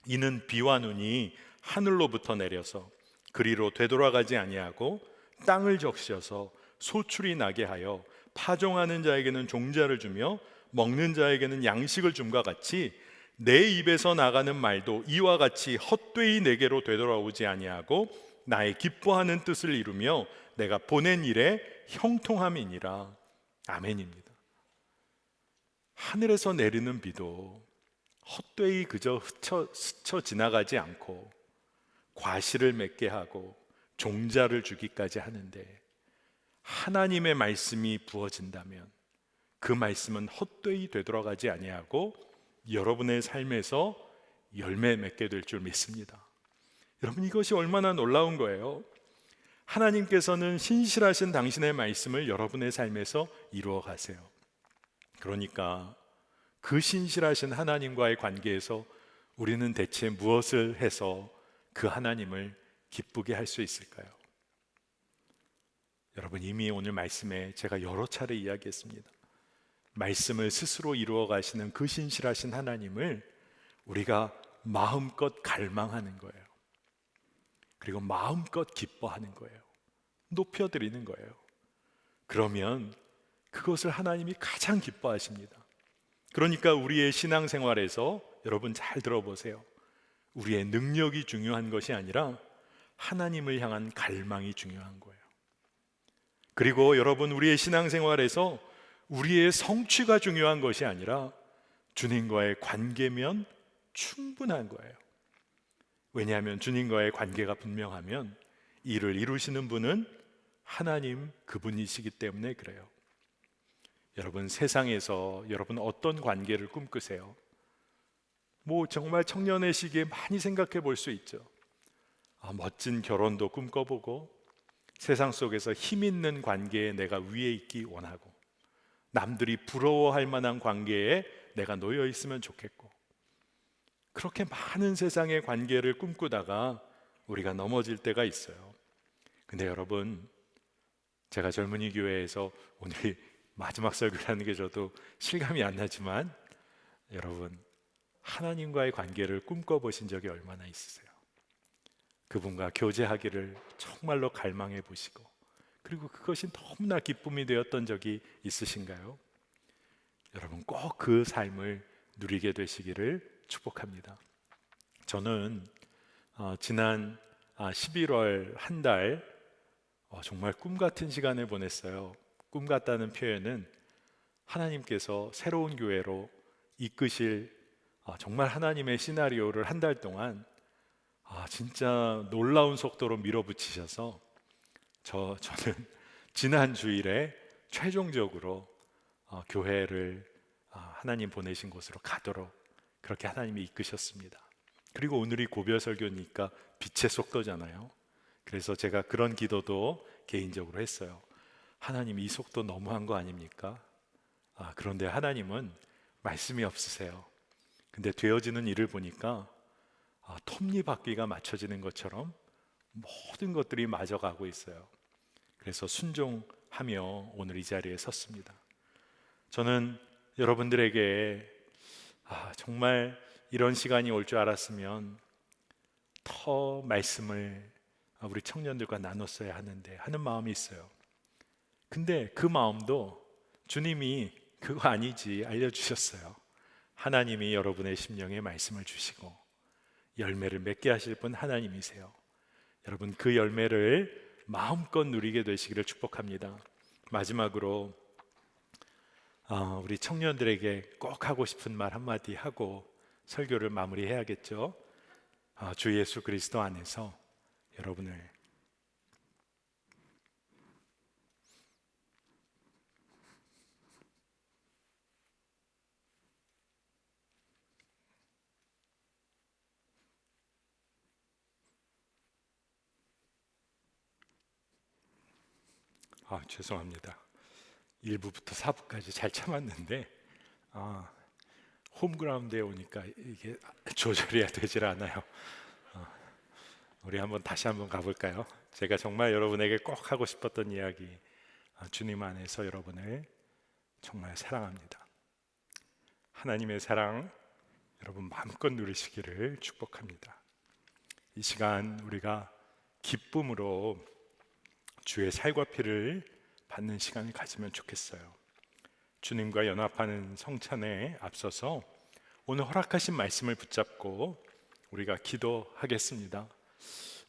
이는 비와 눈이 하늘로부터 내려서 그리로 되돌아가지 아니하고 땅을 적셔서 소출이 나게 하여 파종하는 자에게는 종자를 주며 먹는 자에게는 양식을 줌과 같이 내 입에서 나가는 말도 이와 같이 헛되이 내게로 되돌아오지 아니하고 나의 기뻐하는 뜻을 이루며 내가 보낸 일에 형통함이니라. 아멘입니다. 하늘에서 내리는 비도 헛되이 그저 스쳐 지나가지 않고 과실을 맺게 하고 종자를 주기까지 하는데, 하나님의 말씀이 부어진다면 그 말씀은 헛되이 되돌아가지 아니하고 여러분의 삶에서 열매 맺게 될 줄 믿습니다. 여러분, 이것이 얼마나 놀라운 거예요. 하나님께서는 신실하신 당신의 말씀을 여러분의 삶에서 이루어 가세요. 그러니까 그 신실하신 하나님과의 관계에서 우리는 대체 무엇을 해서 그 하나님을 기쁘게 할 수 있을까요? 여러분, 이미 오늘 말씀에 제가 여러 차례 이야기했습니다. 말씀을 스스로 이루어 가시는 그 신실하신 하나님을 우리가 마음껏 갈망하는 거예요. 그리고 마음껏 기뻐하는 거예요. 높여드리는 거예요. 그러면 그것을 하나님이 가장 기뻐하십니다. 그러니까 우리의 신앙생활에서 여러분 잘 들어보세요. 우리의 능력이 중요한 것이 아니라 하나님을 향한 갈망이 중요한 거예요. 그리고 여러분, 우리의 신앙생활에서 우리의 성취가 중요한 것이 아니라 주님과의 관계면 충분한 거예요. 왜냐하면 주님과의 관계가 분명하면 이를 이루시는 분은 하나님 그분이시기 때문에 그래요. 여러분, 세상에서 여러분 어떤 관계를 꿈꾸세요? 정말 청년의 시기에 많이 생각해 볼 수 있죠. 멋진 결혼도 꿈꿔보고, 세상 속에서 힘 있는 관계에 내가 위에 있기 원하고, 남들이 부러워할 만한 관계에 내가 놓여 있으면 좋겠고, 그렇게 많은 세상의 관계를 꿈꾸다가 우리가 넘어질 때가 있어요. 근데 여러분, 제가 젊은이 교회에서 오늘 마지막 설교를 하는 게 저도 실감이 안 나지만, 여러분, 하나님과의 관계를 꿈꿔보신 적이 얼마나 있으세요? 그분과 교제하기를 정말로 갈망해 보시고, 그리고 그것이 너무나 기쁨이 되었던 적이 있으신가요? 여러분, 꼭 그 삶을 누리게 되시기를 축복합니다. 저는 지난 11월 한 달 정말 꿈 같은 시간을 보냈어요. 꿈 같다는 표현은 하나님께서 새로운 교회로 이끄실 정말 하나님의 시나리오를 한 달 동안 진짜 놀라운 속도로 밀어붙이셔서 저는 지난 주일에 최종적으로 교회를 하나님 보내신 곳으로 가도록 그렇게 하나님이 이끄셨습니다. 그리고 오늘이 고별 설교니까 빛의 속도잖아요. 그래서 제가 그런 기도도 개인적으로 했어요. 하나님, 이 속도 너무한 거 아닙니까? 그런데 하나님은 말씀이 없으세요. 근데 되어지는 일을 보니까 톱니바퀴가 맞춰지는 것처럼 모든 것들이 맞아가고 있어요. 그래서 순종하며 오늘 이 자리에 섰습니다. 저는 여러분들에게 정말 이런 시간이 올 줄 알았으면 더 말씀을 우리 청년들과 나눴어야 하는데 하는 마음이 있어요. 근데 그 마음도 주님이 그거 아니지 알려주셨어요. 하나님이 여러분의 심령에 말씀을 주시고 열매를 맺게 하실 분 하나님이세요. 여러분, 그 열매를 마음껏 누리게 되시기를 축복합니다. 마지막으로 우리 청년들에게 꼭 하고 싶은 말 한마디 하고 설교를 마무리해야겠죠. 주 예수 그리스도 안에서 여러분을 죄송합니다. 1부부터 4부까지 잘 참았는데 홈그라운드에 오니까 이게 조절해야 되질 않아요. 우리 다시 한번 가볼까요? 제가 정말 여러분에게 꼭 하고 싶었던 이야기, 주님 안에서 여러분을 정말 사랑합니다. 하나님의 사랑 여러분 마음껏 누리시기를 축복합니다. 이 시간 우리가 기쁨으로 주의 살과 피를 받는 시간을 가지면 좋겠어요. 주님과 연합하는 성찬에 앞서서 오늘 허락하신 말씀을 붙잡고 우리가 기도하겠습니다.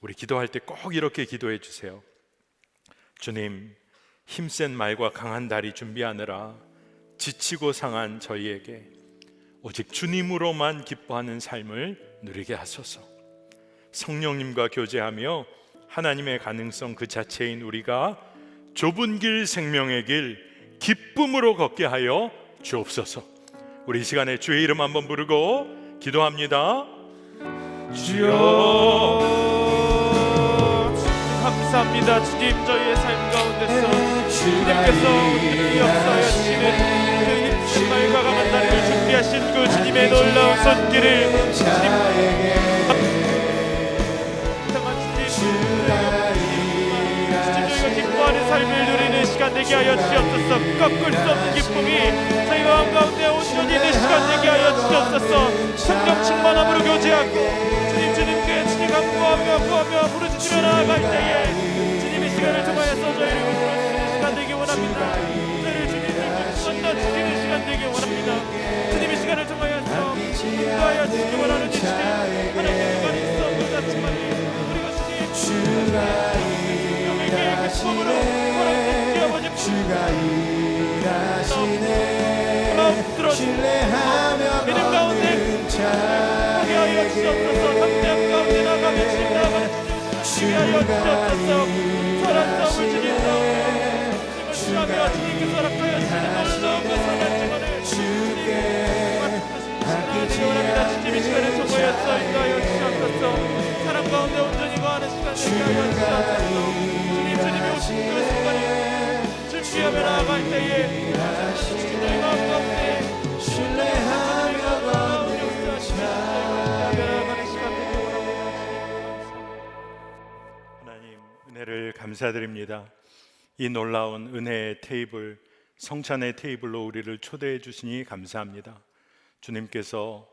우리 기도할 때 꼭 이렇게 기도해 주세요. 주님, 힘센 말과 강한 다리 준비하느라 지치고 상한 저희에게 오직 주님으로만 기뻐하는 삶을 누리게 하소서. 성령님과 교제하며 하나님의 가능성 그 자체인 우리가 좁은 길 생명의 길 기쁨으로 걷게 하여 주옵소서. 우리 이 시간에 주의 이름 한번 부르고 기도합니다. 주여 감사합니다. 주님, 저희의 삶 가운데서 주님께서 우리를 역사하시는 그 힘든 말과 강한 다리를 준비하신 그 주님의 놀라운 손길을 저희가 기뻐하는 삶을 누리는 시간 되게 하여 주옵소서. 꺾을 수 없는 기쁨이 저희 마음 가운데 온전히 있는 시간 되게 하여 주옵소서. 성령 충만함으로 교제하고 주님께 주님 간구하며 부르짖으며 나아갈 때에 주님의 시간을 통하여서 저희를 웃어주시는 시간 되기 원합니다. 저희를 주님을 건너주시는 시간 되기 원합니다. 주님의 시간을 통하여서 인도하여 주시기 원하는 이 주님, 하나님의 말이 있어 그렇지만 우리가 주님에게 기쁨으로 허락해 아버지 주가 일하시네 신뢰하며 믿음 가운데 하게 하여 주옵소서. 담대함 가운데 나가며 주님 나아가는 주님 하여 주옵소서. 선한 싸움을 주님과 주님을 주하며 주님께서 허락하여 주시는 놀라운 그 선한 증언을 주님께 하기 원합니다. 주님의 시간을 통하여서 인도하여 주옵소서. 사람 가운데 온전히 거하는 시간 되게 하여 주옵소서. 주님이 오신 그 순간에 준비하며 나아갈 때에 주님의 마음 가운데 신뢰하며 나아가는 시간 되게 원합니다. 하나님 은혜를 감사드립니다. 이 놀라운 은혜의 테이블, 성찬의 테이블로 우리를 초대해 주시니 감사합니다. 주님께서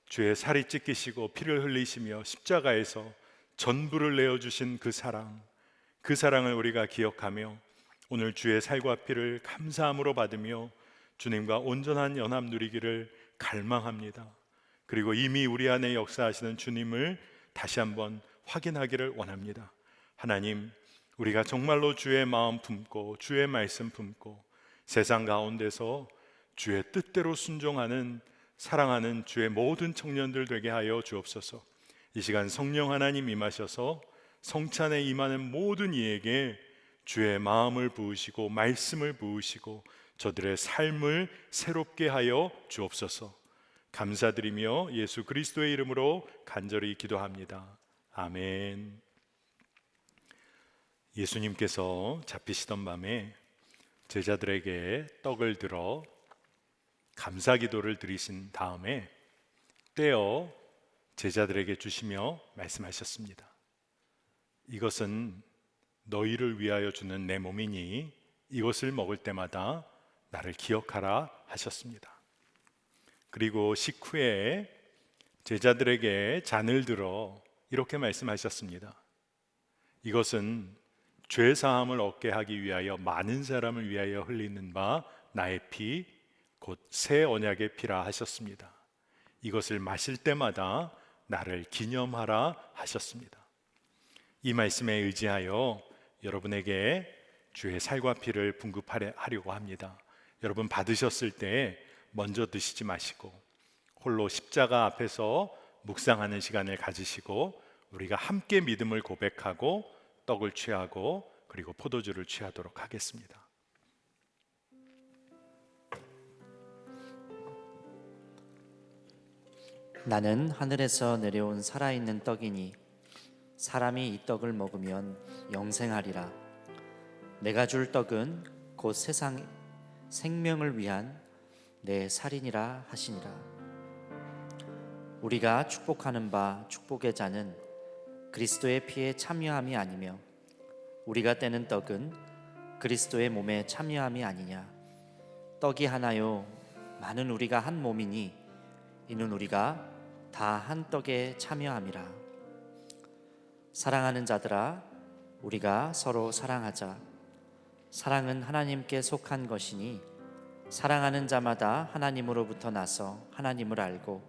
주의 살이 찢기시고 피를 흘리시며 십자가에서 전부를 내어주신 그 사랑을 우리가 기억하며 오늘 주의 살과 피를 감사함으로 받으며 주님과 온전한 연합 누리기를 갈망합니다. 그리고 이미 우리 안에 역사하시는 주님을 다시 한번 확인하기를 원합니다. 하나님, 우리가 정말로 주의 마음 품고 주의 말씀 품고 세상 가운데서 주의 뜻대로 순종하는 사랑하는 주의 모든 청년들 되게 하여 주옵소서. 이 시간 성령 하나님 임하셔서 성찬에 임하는 모든 이에게 주의 마음을 부으시고 말씀을 부으시고 저들의 삶을 새롭게 하여 주옵소서. 감사드리며 예수 그리스도의 이름으로 간절히 기도합니다. 아멘. 예수님께서 잡히시던 밤에 제자들에게 떡을 들어 감사 기도를 드리신 다음에 떼어 제자들에게 주시며 말씀하셨습니다. 이것은 너희를 위하여 주는 내 몸이니 이것을 먹을 때마다 나를 기억하라 하셨습니다. 그리고 식후에 제자들에게 잔을 들어 이렇게 말씀하셨습니다. 이것은 죄 사함을 얻게 하기 위하여 많은 사람을 위하여 흘리는 바 나의 피 곧 새 언약의 피라 하셨습니다. 이것을 마실 때마다 나를 기념하라 하셨습니다. 이 말씀에 의지하여 여러분에게 주의 살과 피를 분급하려고 합니다. 여러분 받으셨을 때 먼저 드시지 마시고 홀로 십자가 앞에서 묵상하는 시간을 가지시고 우리가 함께 믿음을 고백하고 떡을 취하고 그리고 포도주를 취하도록 하겠습니다. 나는 하늘에서 내려온 살아있는 떡이니 사람이 이 떡을 먹으면 영생하리라. 내가 줄 떡은 곧 세상 생명을 위한 내 살이니라 하시니라. 우리가 축복하는 바 축복의 잔은 그리스도의 피에 참여함이 아니며 우리가 떼는 떡은 그리스도의 몸에 참여함이 아니냐. 떡이 하나요 많은 우리가 한 몸이니 이는 우리가 다 한 떡에 참여함이라. 사랑하는 자들아, 우리가 서로 사랑하자. 사랑은 하나님께 속한 것이니 사랑하는 자마다 하나님으로부터 나서 하나님을 알고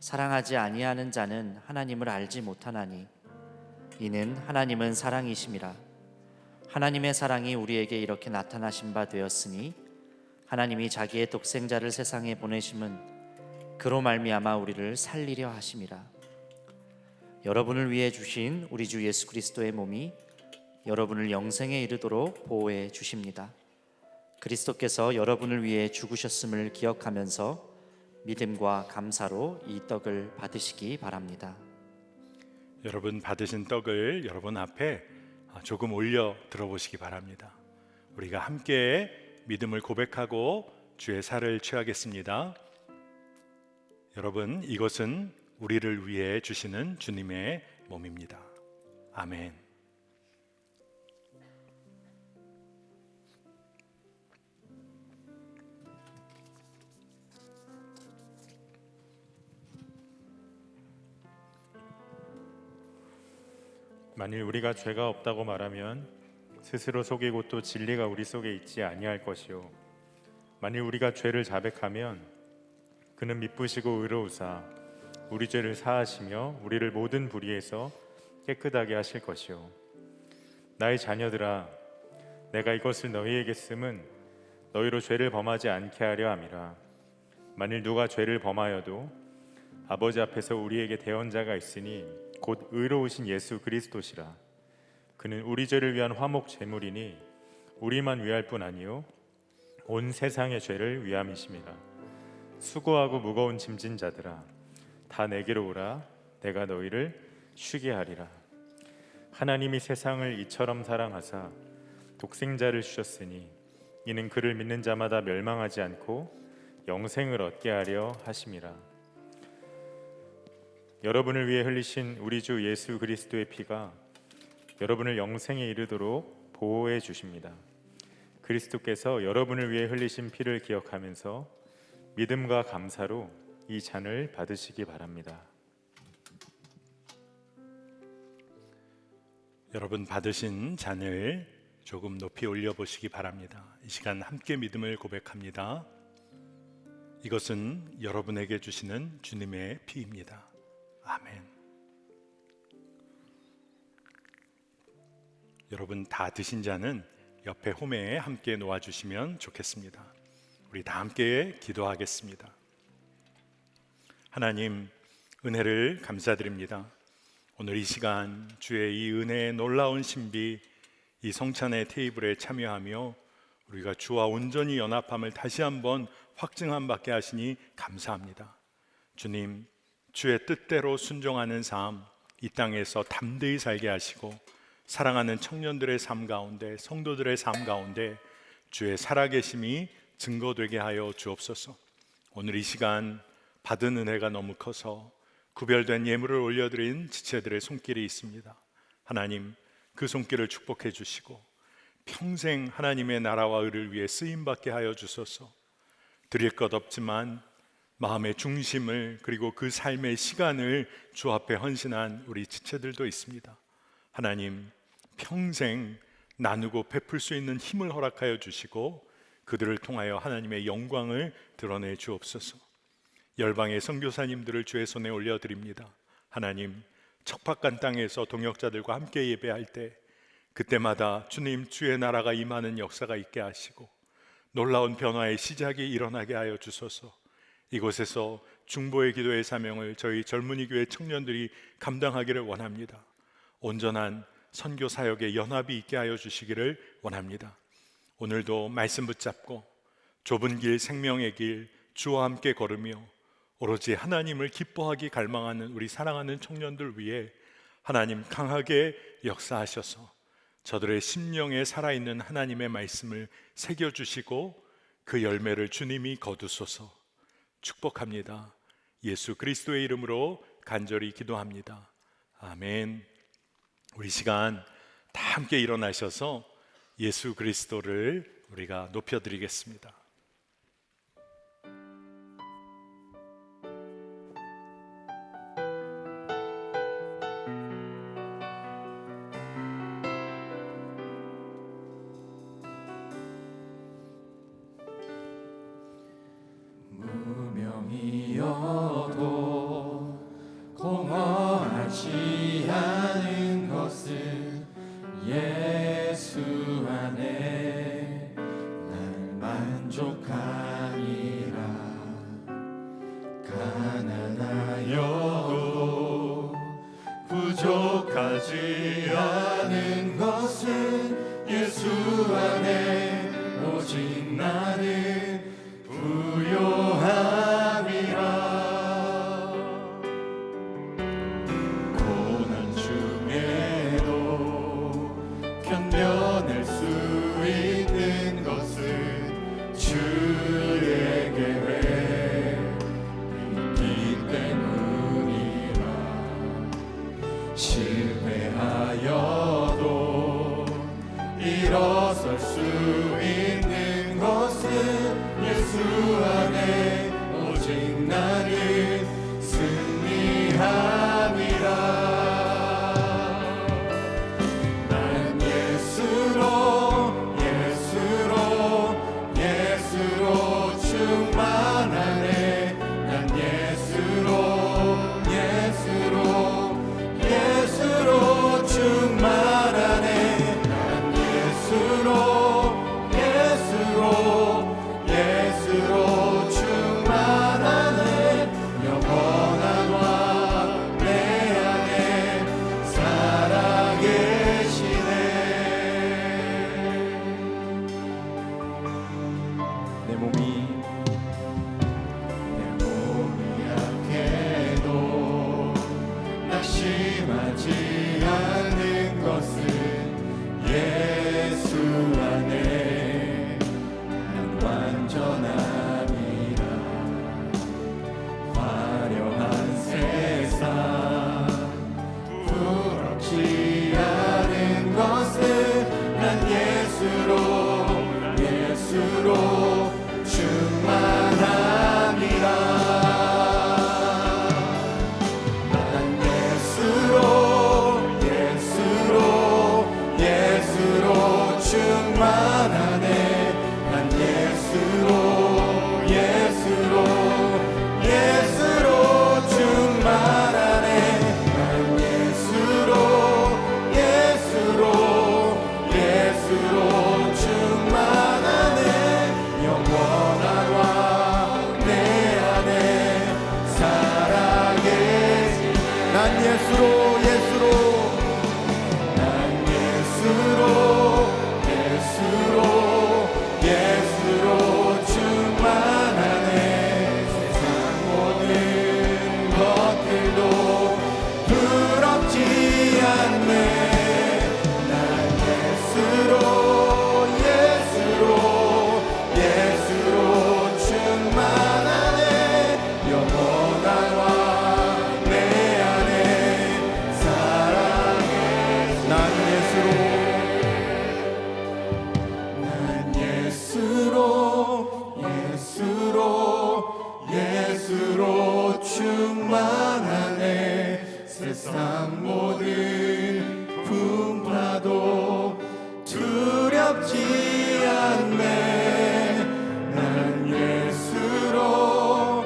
사랑하지 아니하는 자는 하나님을 알지 못하나니 이는 하나님은 사랑이심이라. 하나님의 사랑이 우리에게 이렇게 나타나신 바 되었으니 하나님이 자기의 독생자를 세상에 보내심은 그로 말미암아 우리를 살리려 하심이라. 여러분을 위해 주신 우리 주 예수 그리스도의 몸이 여러분을 영생에 이르도록 보호해 주십니다. 그리스도께서 여러분을 위해 죽으셨음을 기억하면서 믿음과 감사로 이 떡을 받으시기 바랍니다. 여러분 받으신 떡을 여러분 앞에 조금 올려 들어보시기 바랍니다. 우리가 함께 믿음을 고백하고 주의 살을 취하겠습니다. 여러분, 이것은 우리를 위해 주시는 주님의 몸입니다. 아멘. 만일 우리가 죄가 없다고 말하면 스스로 속이고 또 진리가 우리 속에 있지 아니할 것이요 만일 우리가 죄를 자백하면 그는 미쁘시고 의로우사 우리 죄를 사하시며 우리를 모든 불의에서 깨끗하게 하실 것이요 나의 자녀들아, 내가 이것을 너희에게 쓰면 너희로 죄를 범하지 않게 하려 함이라. 만일 누가 죄를 범하여도 아버지 앞에서 우리에게 대언자가 있으니 곧 의로우신 예수 그리스도시라. 그는 우리 죄를 위한 화목 제물이니 우리만 위할 뿐 아니요 온 세상의 죄를 위함이심이라. 수고하고 무거운 짐진 자들아, 다 내게로 오라. 내가 너희를 쉬게 하리라. 하나님이 세상을 이처럼 사랑하사 독생자를 주셨으니 이는 그를 믿는 자마다 멸망하지 않고 영생을 얻게 하려 하심이라. 여러분을 위해 흘리신 우리 주 예수 그리스도의 피가 여러분을 영생에 이르도록 보호해 주십니다. 그리스도께서 여러분을 위해 흘리신 피를 기억하면서 믿음과 감사로 이 잔을 받으시기 바랍니다. 여러분 받으신 잔을 조금 높이 올려보시기 바랍니다. 이 시간 함께 믿음을 고백합니다. 이것은 여러분에게 주시는 주님의 피입니다. 아멘. 여러분 다 드신 잔은 옆에 홈에 함께 놓아주시면 좋겠습니다. 우리 다 함께 기도하겠습니다. 하나님, 은혜를 감사드립니다. 오늘 이 시간 주의 이 은혜의 놀라운 신비, 이 성찬의 테이블에 참여하며 우리가 주와 온전히 연합함을 다시 한번 확증함 받게 하시니 감사합니다. 주님, 주의 뜻대로 순종하는 삶, 이 땅에서 담대히 살게 하시고 사랑하는 청년들의 삶 가운데, 성도들의 삶 가운데 주의 살아계심이 증거되게 하여 주옵소서. 오늘 이 시간 받은 은혜가 너무 커서 구별된 예물을 올려드린 지체들의 손길이 있습니다. 하나님, 그 손길을 축복해 주시고 평생 하나님의 나라와 의를 위해 쓰임받게 하여 주소서. 드릴 것 없지만 마음의 중심을 그리고 그 삶의 시간을 주 앞에 헌신한 우리 지체들도 있습니다. 하나님, 평생 나누고 베풀 수 있는 힘을 허락하여 주시고 그들을 통하여 하나님의 영광을 드러내 주옵소서. 열방의 선교사님들을 주의 손에 올려드립니다. 하나님, 척박한 땅에서 동역자들과 함께 예배할 때 그때마다 주님 주의 나라가 임하는 역사가 있게 하시고 놀라운 변화의 시작이 일어나게 하여 주소서. 이곳에서 중보의 기도의 사명을 저희 젊은이 교회 청년들이 감당하기를 원합니다. 온전한 선교 사역의 연합이 있게 하여 주시기를 원합니다. 오늘도 말씀 붙잡고 좁은 길, 생명의 길 주와 함께 걸으며 오로지 하나님을 기뻐하기 갈망하는 우리 사랑하는 청년들 위해 하나님 강하게 역사하셔서 저들의 심령에 살아있는 하나님의 말씀을 새겨주시고 그 열매를 주님이 거두소서. 축복합니다. 예수 그리스도의 이름으로 간절히 기도합니다. 아멘. 우리 시간 다 함께 일어나셔서 예수 그리스도를 우리가 높여드리겠습니다. 몸이어도 공허하지 않은 것은 예수 안에 날 만족하니라. 가난하여도 부족하지 않은 것은 예수 안에 오직 나는 부요함이라. 고난 중에도 견뎌낼 수 있는 것은 주의 계획 있기 때문이라. 실패하여도 일어설 수 있는 것은 예수 안에 오직 나는 승리함이라. 난 예수로 예수로 예수로 충만하네. 난 예수로 예수로 예수로 충만하네. 난 예수로 예수로 예수로 충만하네. 영원한 왕 내 안에 살아계시네. 내 몸이 약해도 낙심하지 않는 것은 예수 안에 난 완전함이라. 화려한 세상 부럽지 않은 것은 난 예수로 충만함이라. 난 예수로 충만하네. 난 예수로 충만하네. 난 예수로 충만하네. 영원한 왕 내 안에 살아계시. 난 예수로 충만하네. 세상 모든 것들도 부럽지 않네. 난 예수로 충만하네. 영원한 왕 내 안에 사랑해. 난 예수로 충만하네. 세상 모든 풍파도 두렵지 않네. 난 예수로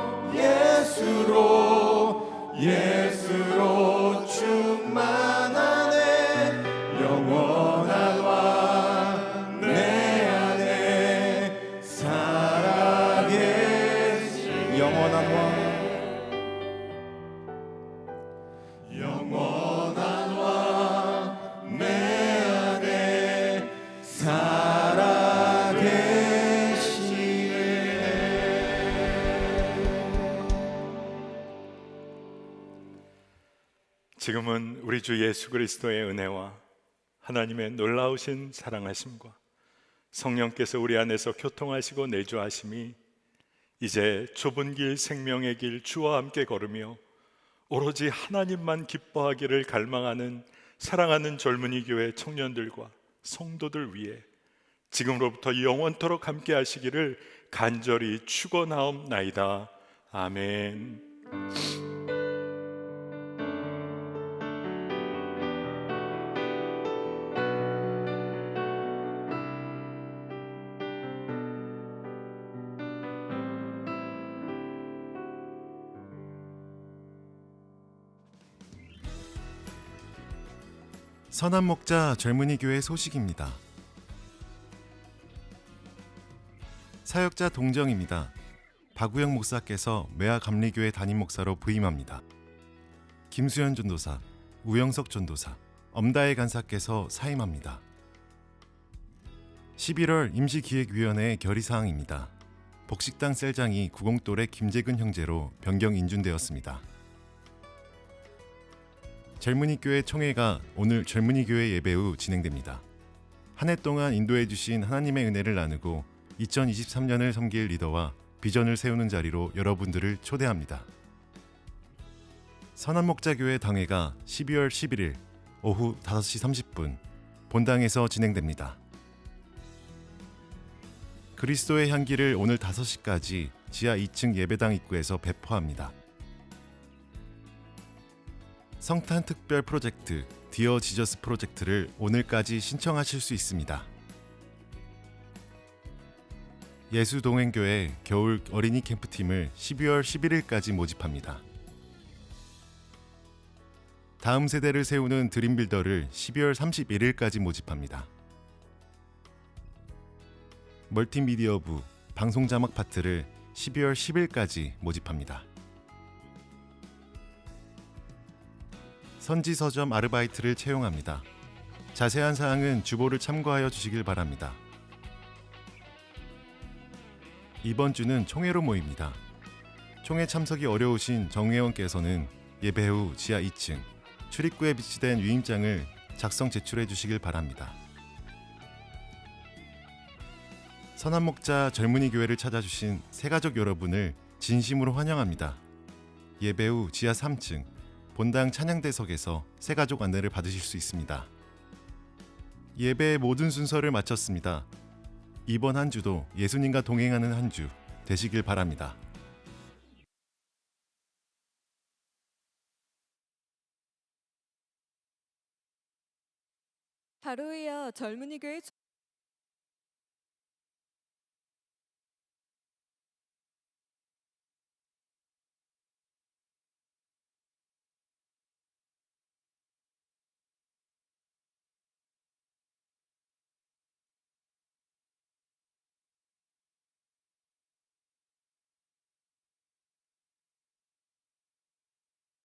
충만하네. 영원한 왕 내 안에 살아계시. 영원한 왕 내 안에 지금은 우리 주 예수 그리스도의 은혜와 하나님의 놀라우신 사랑하심과 성령께서 우리 안에서 교통하시고 내주하심이 이제 좁은 길 생명의 길 주와 함께 걸으며 오로지 하나님만 기뻐하기를 갈망하는 사랑하는 젊은이 교회 청년들과 성도들 위해 지금으로부터 영원토록 함께 하시기를 간절히 축원하옵나이다. 아멘. 선한목자 젊은이 교회 소식입니다. 사역자 동정입니다. 박우영 목사께서 매화감리교회 담임 목사로 부임합니다. 김수현 전도사, 우영석 전도사, 엄다혜 간사께서 사임합니다. 11월 임시기획위원회 결의사항입니다. 복식당 셀장이 구공돌의 김재근 형제로 변경 인준되었습니다. 젊은이교회 총회가 오늘 젊은이교회 예배 후 진행됩니다. 한 해 동안 인도해 주신 하나님의 은혜를 나누고 2023년을 섬길 리더와 비전을 세우는 자리로 여러분들을 초대합니다. 선한목자교회 당회가 12월 11일 오후 5시 30분 본당에서 진행됩니다. 그리스도의 향기를 오늘 5시까지 지하 2층 예배당 입구에서 배포합니다. 성탄 특별 프로젝트 디어 지저스 프로젝트를 오늘까지 신청하실 수 있습니다. 예수동행교회 겨울 어린이 캠프팀을 12월 11일까지 모집합니다. 다음 세대를 세우는 드림빌더를 12월 31일까지 모집합니다. 멀티미디어부 방송자막 파트를 12월 10일까지 모집합니다. 선지서점 아르바이트를 채용합니다. 자세한 사항은 주보를 참고하여 주시길 바랍니다. 이번 주는 총회로 모입니다. 총회 참석이 어려우신 정회원께서는 예배 후 지하 2층 출입구에 비치된 위임장을 작성 제출해 주시길 바랍니다. 선한목자 젊은이 교회를 찾아주신 새가족 여러분을 진심으로 환영합니다. 예배 후 지하 3층 본당 찬양대석에서 새가족 안내를 받으실 수 있습니다. 예배의 모든 순서를 마쳤습니다. 이번 한 주도 예수님과 동행하는 한 주 되시길 바랍니다. 바로 이어 젊은이 교회